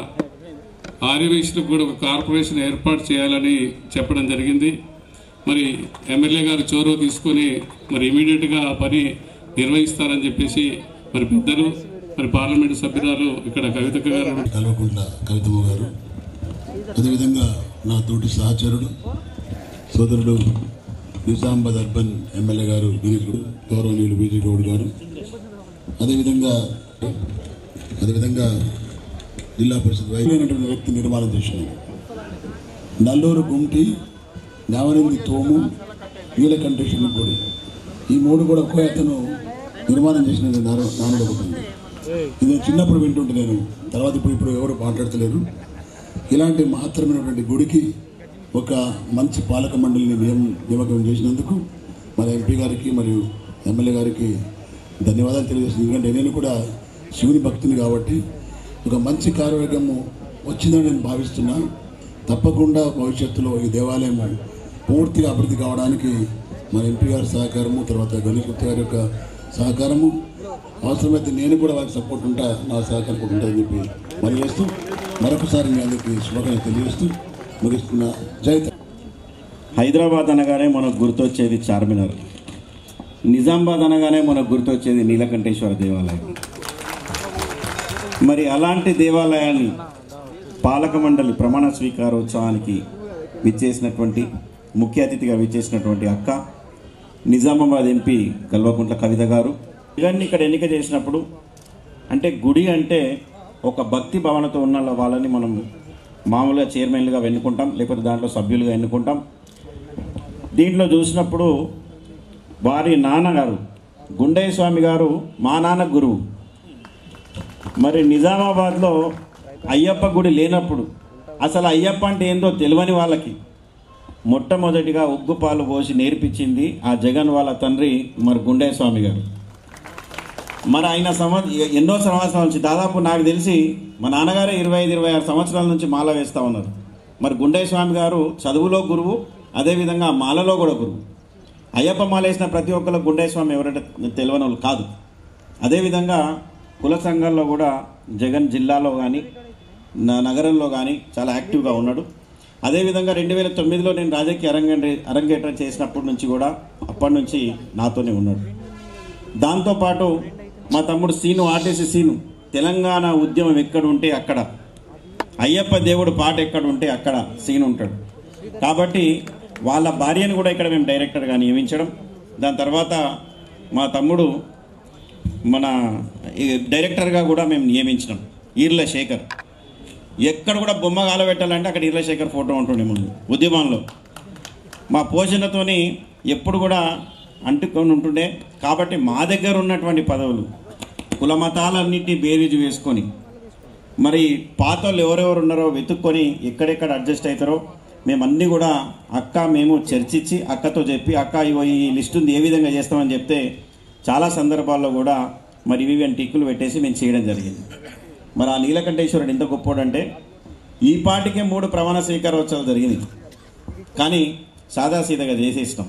ఆర్యవైశ్యులకు కూడా ఒక కార్పొరేషన్ ఏర్పాటు చేయాలని చెప్పడం జరిగింది. మరి ఎమ్మెల్యే గారు చొరవ తీసుకొని మరి ఇమీడియట్గా ఆ పని నిర్వహిస్తారని చెప్పేసి మరి పెద్దలు, మరి పార్లమెంటు సభ్యురాలు ఇక్కడ కవితక్క గారు, కల్వకుంట్ల కవితమ్మ గారు, అదేవిధంగా నా తోటి సహచరుడు సోదరుడు నిజామాబాద్ అర్బన్ ఎమ్మెల్యే గారు గౌరవనీయులు బీజీ గౌడ్ గారు, అదేవిధంగా జిల్లా పరిషత్ వైద్యులైనటువంటి వ్యక్తి నిర్మాణం చేసినాడు. నల్లూరు గుంటి, న్యావరింది తోము, నీలకంఠేశ్వర గుడి, ఈ మూడు కూడా ఒకే అతను నిర్మాణం చేసిన నానుడు ఒకటి ఉంది. ఇది చిన్నప్పుడు వింటుంటే నేను, తర్వాత ఇప్పుడు ఎవరు మాట్లాడతలేరు. ఇలాంటి మహత్తరమైనటువంటి గుడికి ఒక మంచి పాలక మండలిని నియామకం చేసినందుకు మన ఎంపీ గారికి మరియు ఎమ్మెల్యే గారికి ధన్యవాదాలు తెలియజేస్తుంది. ఎందుకంటే నేను కూడా శివుని భక్తుని కాబట్టి ఒక మంచి కార్యవర్గము వచ్చిందని నేను భావిస్తున్నా. తప్పకుండా భవిష్యత్తులో ఈ దేవాలయం పూర్తిగా అభివృద్ధి కావడానికి మన ఎంపీ గారి సహకారము, తర్వాత గణేష్ గుప్తా గారి యొక్క సహకారము, అవసరమైతే నేను కూడా వారికి సపోర్ట్ ఉంటా, నా సహకారం కూడా ఉంటుందని చెప్పి మరి చేస్తూ మరొకసారి మీ అందరికీ శుభాకాంక్షలు తెలియజేస్తూ ముగిస్తున్న జైత. హైదరాబాద్ అనగానే మనకు గుర్తొచ్చేది చార్మినార్, నిజామాబాద్ అనగానే మనకు గుర్తొచ్చేది నీలకంఠేశ్వర దేవాలయం. మరి అలాంటి దేవాలయాన్ని పాలక మండలి ప్రమాణ స్వీకారోత్సవానికి విచ్చేసినటువంటి ముఖ్య అతిథిగా విచ్చేసినటువంటి అక్క నిజామాబాద్ ఎంపీ కల్వకుంట్ల కవిత గారు ఇవన్నీ ఇక్కడ ఎన్నిక చేసినప్పుడు అంటే గుడి అంటే ఒక భక్తి భావనతో ఉన్న వాళ్ళని మనం మామూలుగా చైర్మన్లుగా ఎన్నుకుంటాం, లేకపోతే దాంట్లో సభ్యులుగా ఎన్నుకుంటాం. దీంట్లో చూసినప్పుడు వారి నాన్నగారు గుండయ్య స్వామి గారు మా నాన్న గురువు. మరి నిజామాబాద్లో అయ్యప్ప గుడి లేనప్పుడు అసలు అయ్యప్ప అంటే ఏందో తెలియని వాళ్ళకి మొట్టమొదటిగా ఉగ్గుపాలు పోసి నేర్పించింది ఆ జగన్ వాళ్ళ తండ్రి మరి గుండయ్య స్వామి గారు. మరి ఆయన ఎన్నో సంవత్సరాల నుంచి దాదాపు నాకు తెలిసి మా నాన్నగారే 25-26 సంవత్సరాల నుంచి మాల వేస్తూ ఉన్నారు. మరి గుండయ్య స్వామి గారు చదువులో గురువు, అదేవిధంగా మాలలో కూడా గురువు. అయ్యప్ప మాల వేసిన ప్రతి ఒక్కరు గుండయ్య స్వామి ఎవరంటే తెలియని వాళ్ళు కాదు. అదేవిధంగా కుల సంఘాల్లో కూడా జగన్ జిల్లాలో కానీ నగరంలో కానీ చాలా యాక్టివ్గా ఉన్నాడు. అదేవిధంగా 2009లో నేను రాజకీయ అరంగేట్రం చేసినప్పటి నుంచి కూడా అప్పటి నుంచి నాతోనే ఉన్నాడు. దాంతోపాటు మా తమ్ముడు సీను, ఆర్టీసీ సీను, తెలంగాణ ఉద్యమం ఎక్కడ ఉంటే అక్కడ, అయ్యప్ప దేవుడు పాట ఎక్కడ ఉంటే అక్కడ సీను ఉంటాడు. కాబట్టి వాళ్ళ భార్యను కూడా ఇక్కడ మేము డైరెక్టర్గా నియమించడం, దాని తర్వాత మా తమ్ముడు మన డైరెక్టర్గా కూడా మేము నియమించినాం ఈర్ల శేఖర్. ఎక్కడ కూడా బొమ్మ కాలబెట్టాలంటే అక్కడ ఈర్ల శేఖర్ ఫోటో ఉంటుండే ముందు ఉద్యమంలో. మా పోషణతోని ఎప్పుడు కూడా అంటుకొని ఉంటుండే. కాబట్టి మా దగ్గర ఉన్నటువంటి పదవులు కుల మతాలన్నింటినీ బేరీజు వేసుకొని మరి పాతోళ్ళు ఎవరెవరు ఉన్నారో వెతుక్కొని ఎక్కడెక్కడ అడ్జస్ట్ అవుతారో మేమన్నీ కూడా అక్క మేము చర్చించి అక్కతో చెప్పి అక్క ఈ లిస్ట్ ఉంది ఏ విధంగా చేస్తామని చెప్తే చాలా సందర్భాల్లో కూడా మరి ఇవి టిక్కులు పెట్టేసి మేము చేయడం జరిగింది. మరి ఆ నీలకంఠేశ్వరుడు ఎంత గొప్పోడంటే ఈ పాటికే 3 ప్రమాణ స్వీకారోత్సవాలు జరిగింది, కానీ సాదాసీదగా చేసేసినాం.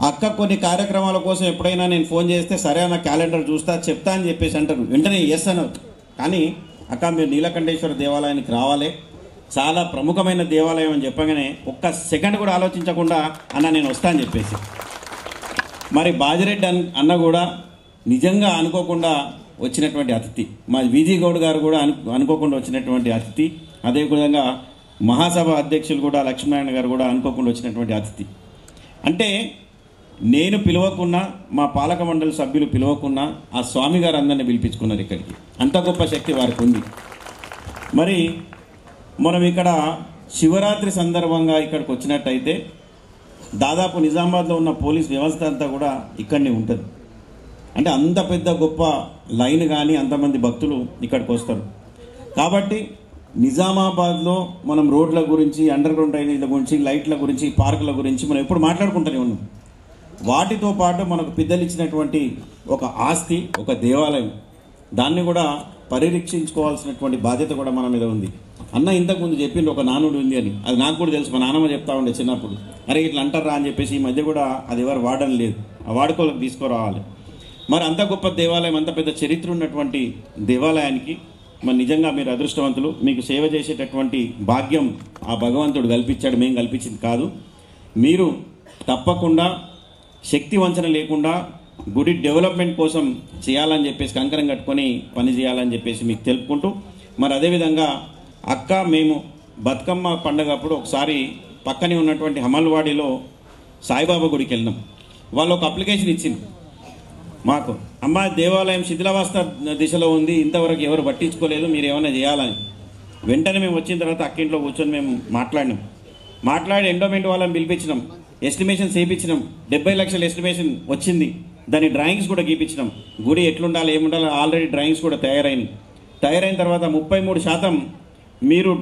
అక్క కొన్ని కార్యక్రమాల కోసం ఎప్పుడైనా నేను ఫోన్ చేస్తే సరే అన్న క్యాలెండర్ చూస్తా చెప్తా అని చెప్పేసి అంటారు, వెంటనే ఎస్ అన్నారు. కానీ అక్క మీరు నీలకంఠేశ్వర దేవాలయానికి రావాలి, చాలా ప్రముఖమైన దేవాలయం అని చెప్పగానే ఒక్క సెకండ్ కూడా ఆలోచించకుండా అన్న నేను వస్తా అని చెప్పేసి. మరి బాజిరెడ్డి అన్న కూడా నిజంగా అనుకోకుండా వచ్చినటువంటి అతిథి, మా విజీ గౌడ్ గారు కూడా అనుకోకుండా వచ్చినటువంటి అతిథి, అదేవిధంగా మహాసభ అధ్యక్షులు కూడా లక్ష్మీనారాయణ గారు కూడా అనుకోకుండా వచ్చినటువంటి అతిథి. అంటే నేను పిలవకున్నా, మా పాలక మండలి సభ్యులు పిలవకున్నా ఆ స్వామి గారు అందరినీ పిలిపించుకున్నారు ఇక్కడికి. అంత గొప్ప శక్తి వారికి ఉంది. మరి మనం ఇక్కడ శివరాత్రి సందర్భంగా ఇక్కడికి వచ్చినట్టయితే దాదాపు నిజామాబాద్లో ఉన్న పోలీస్ వ్యవస్థ అంతా కూడా ఇక్కడనే ఉంటుంది. అంటే అంత పెద్ద గొప్ప లైన్ కానీ అంతమంది భక్తులు ఇక్కడికి వస్తారు. కాబట్టి నిజామాబాద్లో మనం రోడ్ల గురించి, అండర్ గ్రౌండ్ డ్రైనేజ్ల గురించి, లైట్ల గురించి, పార్కుల గురించి మనం ఎప్పుడు మాట్లాడుకుంటూనే ఉన్నాం. వాటితో పాటు మనకు పెద్దలు ఇచ్చినటువంటి ఒక ఆస్తి, ఒక దేవాలయం, దాన్ని కూడా పరిరక్షించుకోవాల్సినటువంటి బాధ్యత కూడా మన మీద ఉంది. అన్న ఇంతకుముందు చెప్పిండు ఒక నానుడు ఉంది అని, అది నాకు కూడా తెలుసు. మా నాన్నమ్మ చెప్తా ఉండే చిన్నప్పుడు, అరే ఇట్లా అంటారా అని చెప్పేసి. ఈ మధ్య కూడా అది ఎవరు వాడడం లేదు, ఆ వాడుకోలకు తీసుకురావాలి. మరి అంత గొప్ప దేవాలయం, అంత పెద్ద చరిత్ర ఉన్నటువంటి దేవాలయానికి మరి నిజంగా మీరు అదృష్టవంతులు. మీకు సేవ చేసేటటువంటి భాగ్యం ఆ భగవంతుడు కల్పించాడు, మేము కల్పించింది కాదు. మీరు తప్పకుండా శక్తి వంచన లేకుండా గుడి డెవలప్మెంట్ కోసం చేయాలని చెప్పేసి కంకరం కట్టుకొని పని చేయాలని చెప్పేసి మీకు తెలుపుకుంటూ, మరి అదేవిధంగా అక్క మేము బతుకమ్మ పండగప్పుడు ఒకసారి పక్కనే ఉన్నటువంటి హమల్వాడిలో సాయిబాబా గుడికి వెళ్ళినాం. వాళ్ళు ఒక అప్లికేషన్ ఇచ్చింది మాకు, అమ్మ దేవాలయం శిథిలావస్థ దిశలో ఉంది, ఇంతవరకు ఎవరు పట్టించుకోలేదు, మీరు ఏమైనా చేయాలని. వెంటనే మేము వచ్చిన తర్వాత అక్కింట్లో కూర్చొని మేము మాట్లాడి ఎండోమెంట్ వాళ్ళని పిలిపించినాం, ఎస్టిమేషన్ చేయించినాం. 70 లక్షల ఎస్టిమేషన్ వచ్చింది. దాని డ్రాయింగ్స్ కూడా గీపించినాం. గుడి ఎట్లుండాలి ఏముండాలి ఆల్రెడీ డ్రాయింగ్స్ కూడా తయారైన తర్వాత 33% మీరు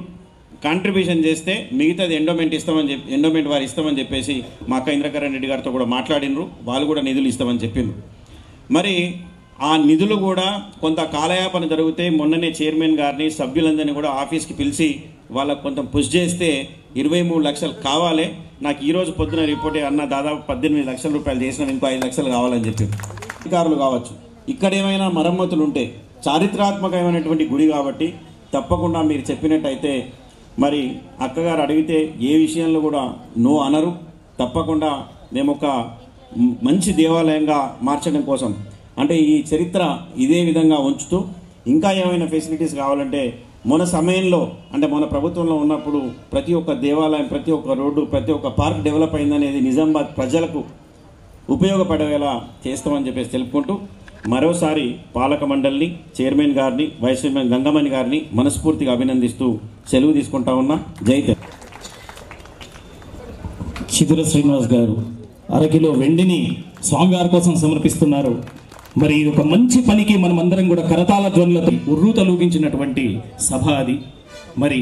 కాంట్రిబ్యూషన్ చేస్తే మిగతాది ఎండోమెంట్ వారు ఇస్తామని చెప్పేసి మా అక్క ఇంద్రకరణ్ రెడ్డి గారితో కూడా మాట్లాడినరు. వాళ్ళు కూడా నిధులు ఇస్తామని చెప్పిండ్రు. మరి ఆ నిధులు కూడా కొంత కాలయాపన జరిగితే మొన్ననే చైర్మన్ గారిని సభ్యులందరినీ కూడా ఆఫీస్కి పిలిచి వాళ్ళకు కొంత పుష్ చేస్తే 23 లక్షలు కావాలి. నాకు ఈరోజు పొద్దున రిపోర్టే అన్న దాదాపు 18 లక్షల రూపాయలు చేసినాం, ఇంకో 5 లక్షలు కావాలని చెప్పి. అధికారులు కావచ్చు, ఇక్కడ ఏమైనా మరమ్మతులు ఉంటే, చారిత్రాత్మకమైనటువంటి గుడి కాబట్టి తప్పకుండా మీరు చెప్పినట్టయితే మరి అక్కగారు అడిగితే ఏ విషయంలో కూడా నో అనరు. తప్పకుండా మేము ఒక మంచి దేవాలయంగా మార్చడం కోసం, అంటే ఈ చరిత్ర ఇదే విధంగా ఉంచుతూ ఇంకా ఏమైనా ఫెసిలిటీస్ కావాలంటే మన సమయంలో, అంటే మన ప్రభుత్వంలో ఉన్నప్పుడు ప్రతి ఒక్క దేవాలయం, ప్రతి ఒక్క రోడ్డు, ప్రతి ఒక్క పార్క్ డెవలప్ అయిందనేది నిజామాబాద్ ప్రజలకు ఉపయోగపడేలా చేస్తామని చెప్పేసి తెలుపుకుంటూ మరోసారి పాలక మండలిని, చైర్మన్ గారిని, వైస్ చైర్మన్ గంగమణి గారిని మనస్ఫూర్తిగా అభినందిస్తూ సెలవు తీసుకుంటా ఉన్నా. జై తెలంగాణ. చిదుర శ్రీనివాస్ గారు అరకిలో వెండిని స్వామివారి కోసం సమర్పిస్తున్నారు. మరి ఇది ఒక మంచి పనికి మనమందరం కూడా కరతాళ ధ్వనులతో ఉర్రూతలూగించినటువంటి సభ అది. మరి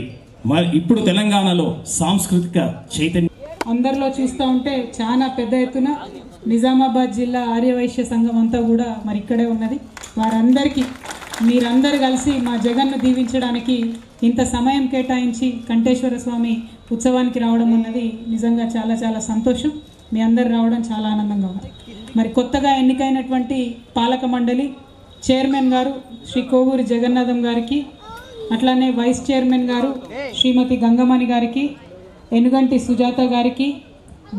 ఇప్పుడు తెలంగాణలో సాంస్కృతిక చైతన్యం అందరిలో చూస్తూ ఉంటే చాలా పెద్ద ఎత్తున నిజామాబాద్ జిల్లా ఆర్యవైశ్య సంఘం అంతా కూడా మరి ఇక్కడే ఉన్నది. వారందరికీ మీరందరూ కలిసి మా జగన్ను దీవించడానికి ఇంత సమయం కేటాయించి కంఠేశ్వర స్వామి ఉత్సవానికి రావడం అన్నది నిజంగా చాలా చాలా సంతోషం. మీ అందరు రావడం చాలా ఆనందంగా ఉంది. మరి కొత్తగా ఎన్నికైనటువంటి పాలక మండలి చైర్మన్ గారు శ్రీ కోవూరి జగన్నాథం గారికి, అట్లానే వైస్ చైర్మన్ గారు శ్రీమతి గంగమణి గారికి, ఎనుగంటి సుజాత గారికి,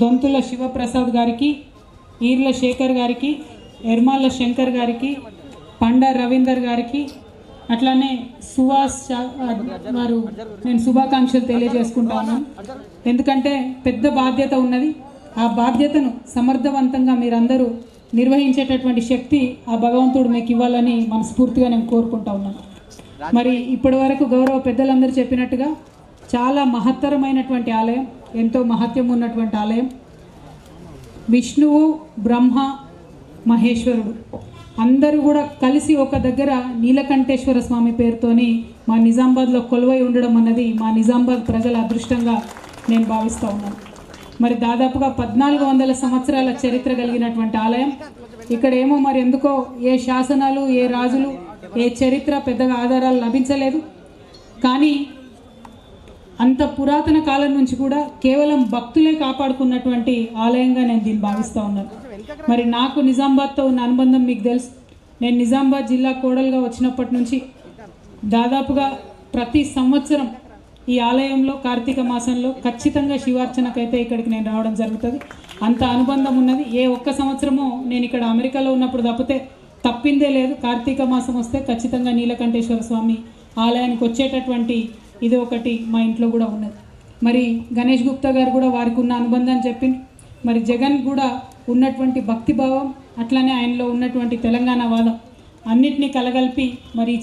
దొంతుల శివప్రసాద్ గారికి, ఈర్ల శేఖర్ గారికి, ఎర్మాల శంకర్ గారికి, పండ రవీందర్ గారికి, అట్లానే సువాస్ వారు నేను శుభాకాంక్షలు తెలియజేసుకుంటాను. ఎందుకంటే పెద్ద బాధ్యత ఉన్నది. ఆ బాధ్యతను సమర్థవంతంగా మీరందరూ నిర్వహించేటటువంటి శక్తి ఆ భగవంతుడు మీకు ఇవ్వాలని మనస్ఫూర్తిగా నేను కోరుకుంటా ఉన్నాను. మరి ఇప్పటి వరకు గౌరవ పెద్దలందరూ చెప్పినట్టుగా చాలా మహత్తరమైనటువంటి ఆలయం, ఎంతో మహత్యం ఉన్నటువంటి ఆలయం. విష్ణువు, బ్రహ్మ, మహేశ్వరుడు అందరూ కూడా కలిసి ఒక దగ్గర నీలకంఠేశ్వర స్వామి పేరుతోని మా నిజామాబాద్లో కొలువై ఉండడం అన్నది మా నిజామాబాద్ ప్రజల అదృష్టంగా నేను భావిస్తూ ఉన్నాను. మరి దాదాపుగా 1400 సంవత్సరాల చరిత్ర కలిగినటువంటి ఆలయం. ఇక్కడ ఏమో మరి ఎందుకో ఏ శాసనాలు, ఏ రాజులు, ఏ చరిత్ర పెద్దగా ఆధారాలు లభించలేదు. కానీ అంత పురాతన కాలం నుంచి కూడా కేవలం భక్తులే కాపాడుకున్నటువంటి ఆలయంగా నేను దీన్ని భావిస్తూ ఉన్నాను. మరి నాకు నిజామాబాద్తో ఉన్న అనుబంధం మీకు తెలుసు. నేను నిజామాబాద్ జిల్లా కోడలుగా వచ్చినప్పటి నుంచి దాదాపుగా ప్రతి సంవత్సరం ఈ ఆలయంలో కార్తీక మాసంలో ఖచ్చితంగా శివార్చనకైతే ఇక్కడికి నేను రావడం జరుగుతుంది. అంత అనుబంధం ఉన్నది. ఏ ఒక్క సంవత్సరమో నేను ఇక్కడ అమెరికాలో ఉన్నప్పుడు తప్పిందే లేదు. కార్తీక మాసం వస్తే ఖచ్చితంగా నీలకంఠేశ్వర స్వామి ఆలయానికి వచ్చేటటువంటి ఇది ఒకటి మా ఇంట్లో కూడా ఉన్నది. మరి గణేష్ గుప్తా గారు కూడా వారికి ఉన్న అనుబంధాన్ని చెప్పింది. మరి జగన్ కూడా ఉన్నటువంటి భక్తిభావం, అట్లానే ఆయనలో ఉన్నటువంటి తెలంగాణ వాదం అన్నిటినీ కలగలిపి మరి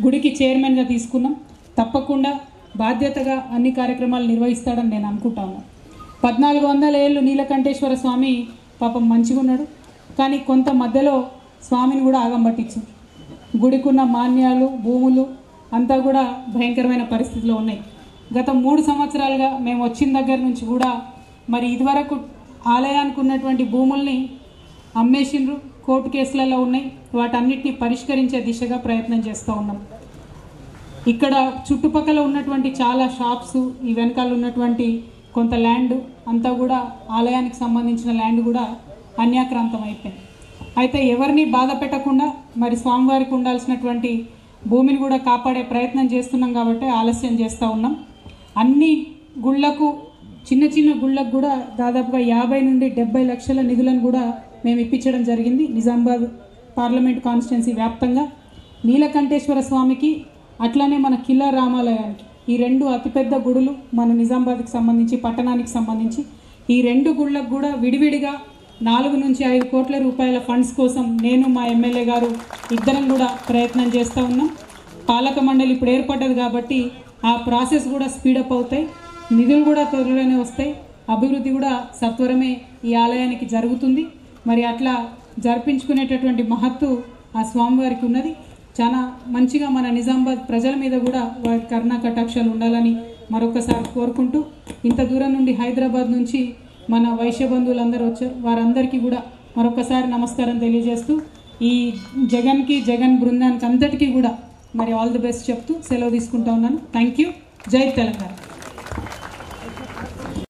గుడికి చైర్మన్గా తీసుకున్నాం. తప్పకుండా బాధ్యతగా అన్ని కార్యక్రమాలు నిర్వహిస్తాడని నేను అనుకుంటాను. 1400 ఏళ్ళు నీలకంఠేశ్వర స్వామి పాపం మంచిగా ఉన్నాడు. కానీ కొంత మధ్యలో స్వామిని కూడా ఆగం పట్టించింది. గుడికున్న మాన్యాలు, భూములు అంతా కూడా భయంకరమైన పరిస్థితిలో ఉన్నాయి. గత 3 సంవత్సరాలుగా మేము వచ్చిన దగ్గర నుంచి కూడా మరి ఇదివరకు ఆలయానికి ఉన్నటువంటి భూముల్ని అమ్మేసిండ్రు, కోర్టు కేసులలో ఉన్నాయి. వాటన్నిటిని పరిష్కరించే దిశగా ప్రయత్నం చేస్తూ ఉన్నాం. ఇక్కడ చుట్టుపక్కల ఉన్నటువంటి చాలా షాప్స్, ఈ వెనకాల ఉన్నటువంటి కొంత ల్యాండ్ అంతా కూడా ఆలయానికి సంబంధించిన ల్యాండ్ కూడా అన్యాక్రాంతం అయిపోయింది. అయితే ఎవరిని బాధ పెట్టకుండా మరి స్వామివారికి ఉండాల్సినటువంటి భూమిని కూడా కాపాడే ప్రయత్నం చేస్తున్నాం కాబట్టి ఆలస్యం చేస్తూ ఉన్నాం. అన్ని గుళ్ళకు, చిన్న చిన్న గుళ్ళకు కూడా దాదాపుగా 50 నుండి 70 లక్షల నిధులను కూడా మేము ఇప్పించడం జరిగింది. నిజామాబాద్ పార్లమెంట్ కాన్స్టిట్యున్సీ వ్యాప్తంగా నీలకంఠేశ్వర స్వామికి, అట్లానే మన కిల్లా రామాలయానికి, ఈ 2 అతిపెద్ద గుడులు మన నిజామాబాద్కి సంబంధించి, పట్టణానికి సంబంధించి ఈ 2 గుళ్ళకు కూడా విడివిడిగా 4 నుంచి 5 కోట్ల రూపాయల ఫండ్స్ కోసం నేను, మా ఎమ్మెల్యే గారు ఇద్దరం కూడా ప్రయత్నం చేస్తూ ఉన్నాం. పాలక మండలి ఇప్పుడు ఏర్పడ్డది కాబట్టి ఆ ప్రాసెస్ కూడా స్పీడప్ అవుతాయి, నిధులు కూడా త్వరలోనే వస్తాయి, అభివృద్ధి కూడా సత్వరమే ఈ ఆలయానికి జరుగుతుంది. మరి అట్లా జరిపించుకునేటటువంటి మహత్తు ఆ స్వామివారికి ఉన్నది. చాలా మంచిగా మన నిజామాబాద్ ప్రజల మీద కూడా వారి కరుణా కటాక్షాలు ఉండాలని మరొకసారి కోరుకుంటూ, ఇంత దూరం నుండి హైదరాబాద్ నుంచి మన వైశ్య బంధువులందరూ వచ్చారు, వారందరికీ కూడా మరొకసారి నమస్కారం తెలియజేస్తూ ఈ జగన్కి, జగన్ బృందానికి అంతటికీ కూడా మరి ఆల్ ది బెస్ట్ చెప్తూ సెలవు తీసుకుంటా ఉన్నాను. Thank you. జై తెలంగాణ.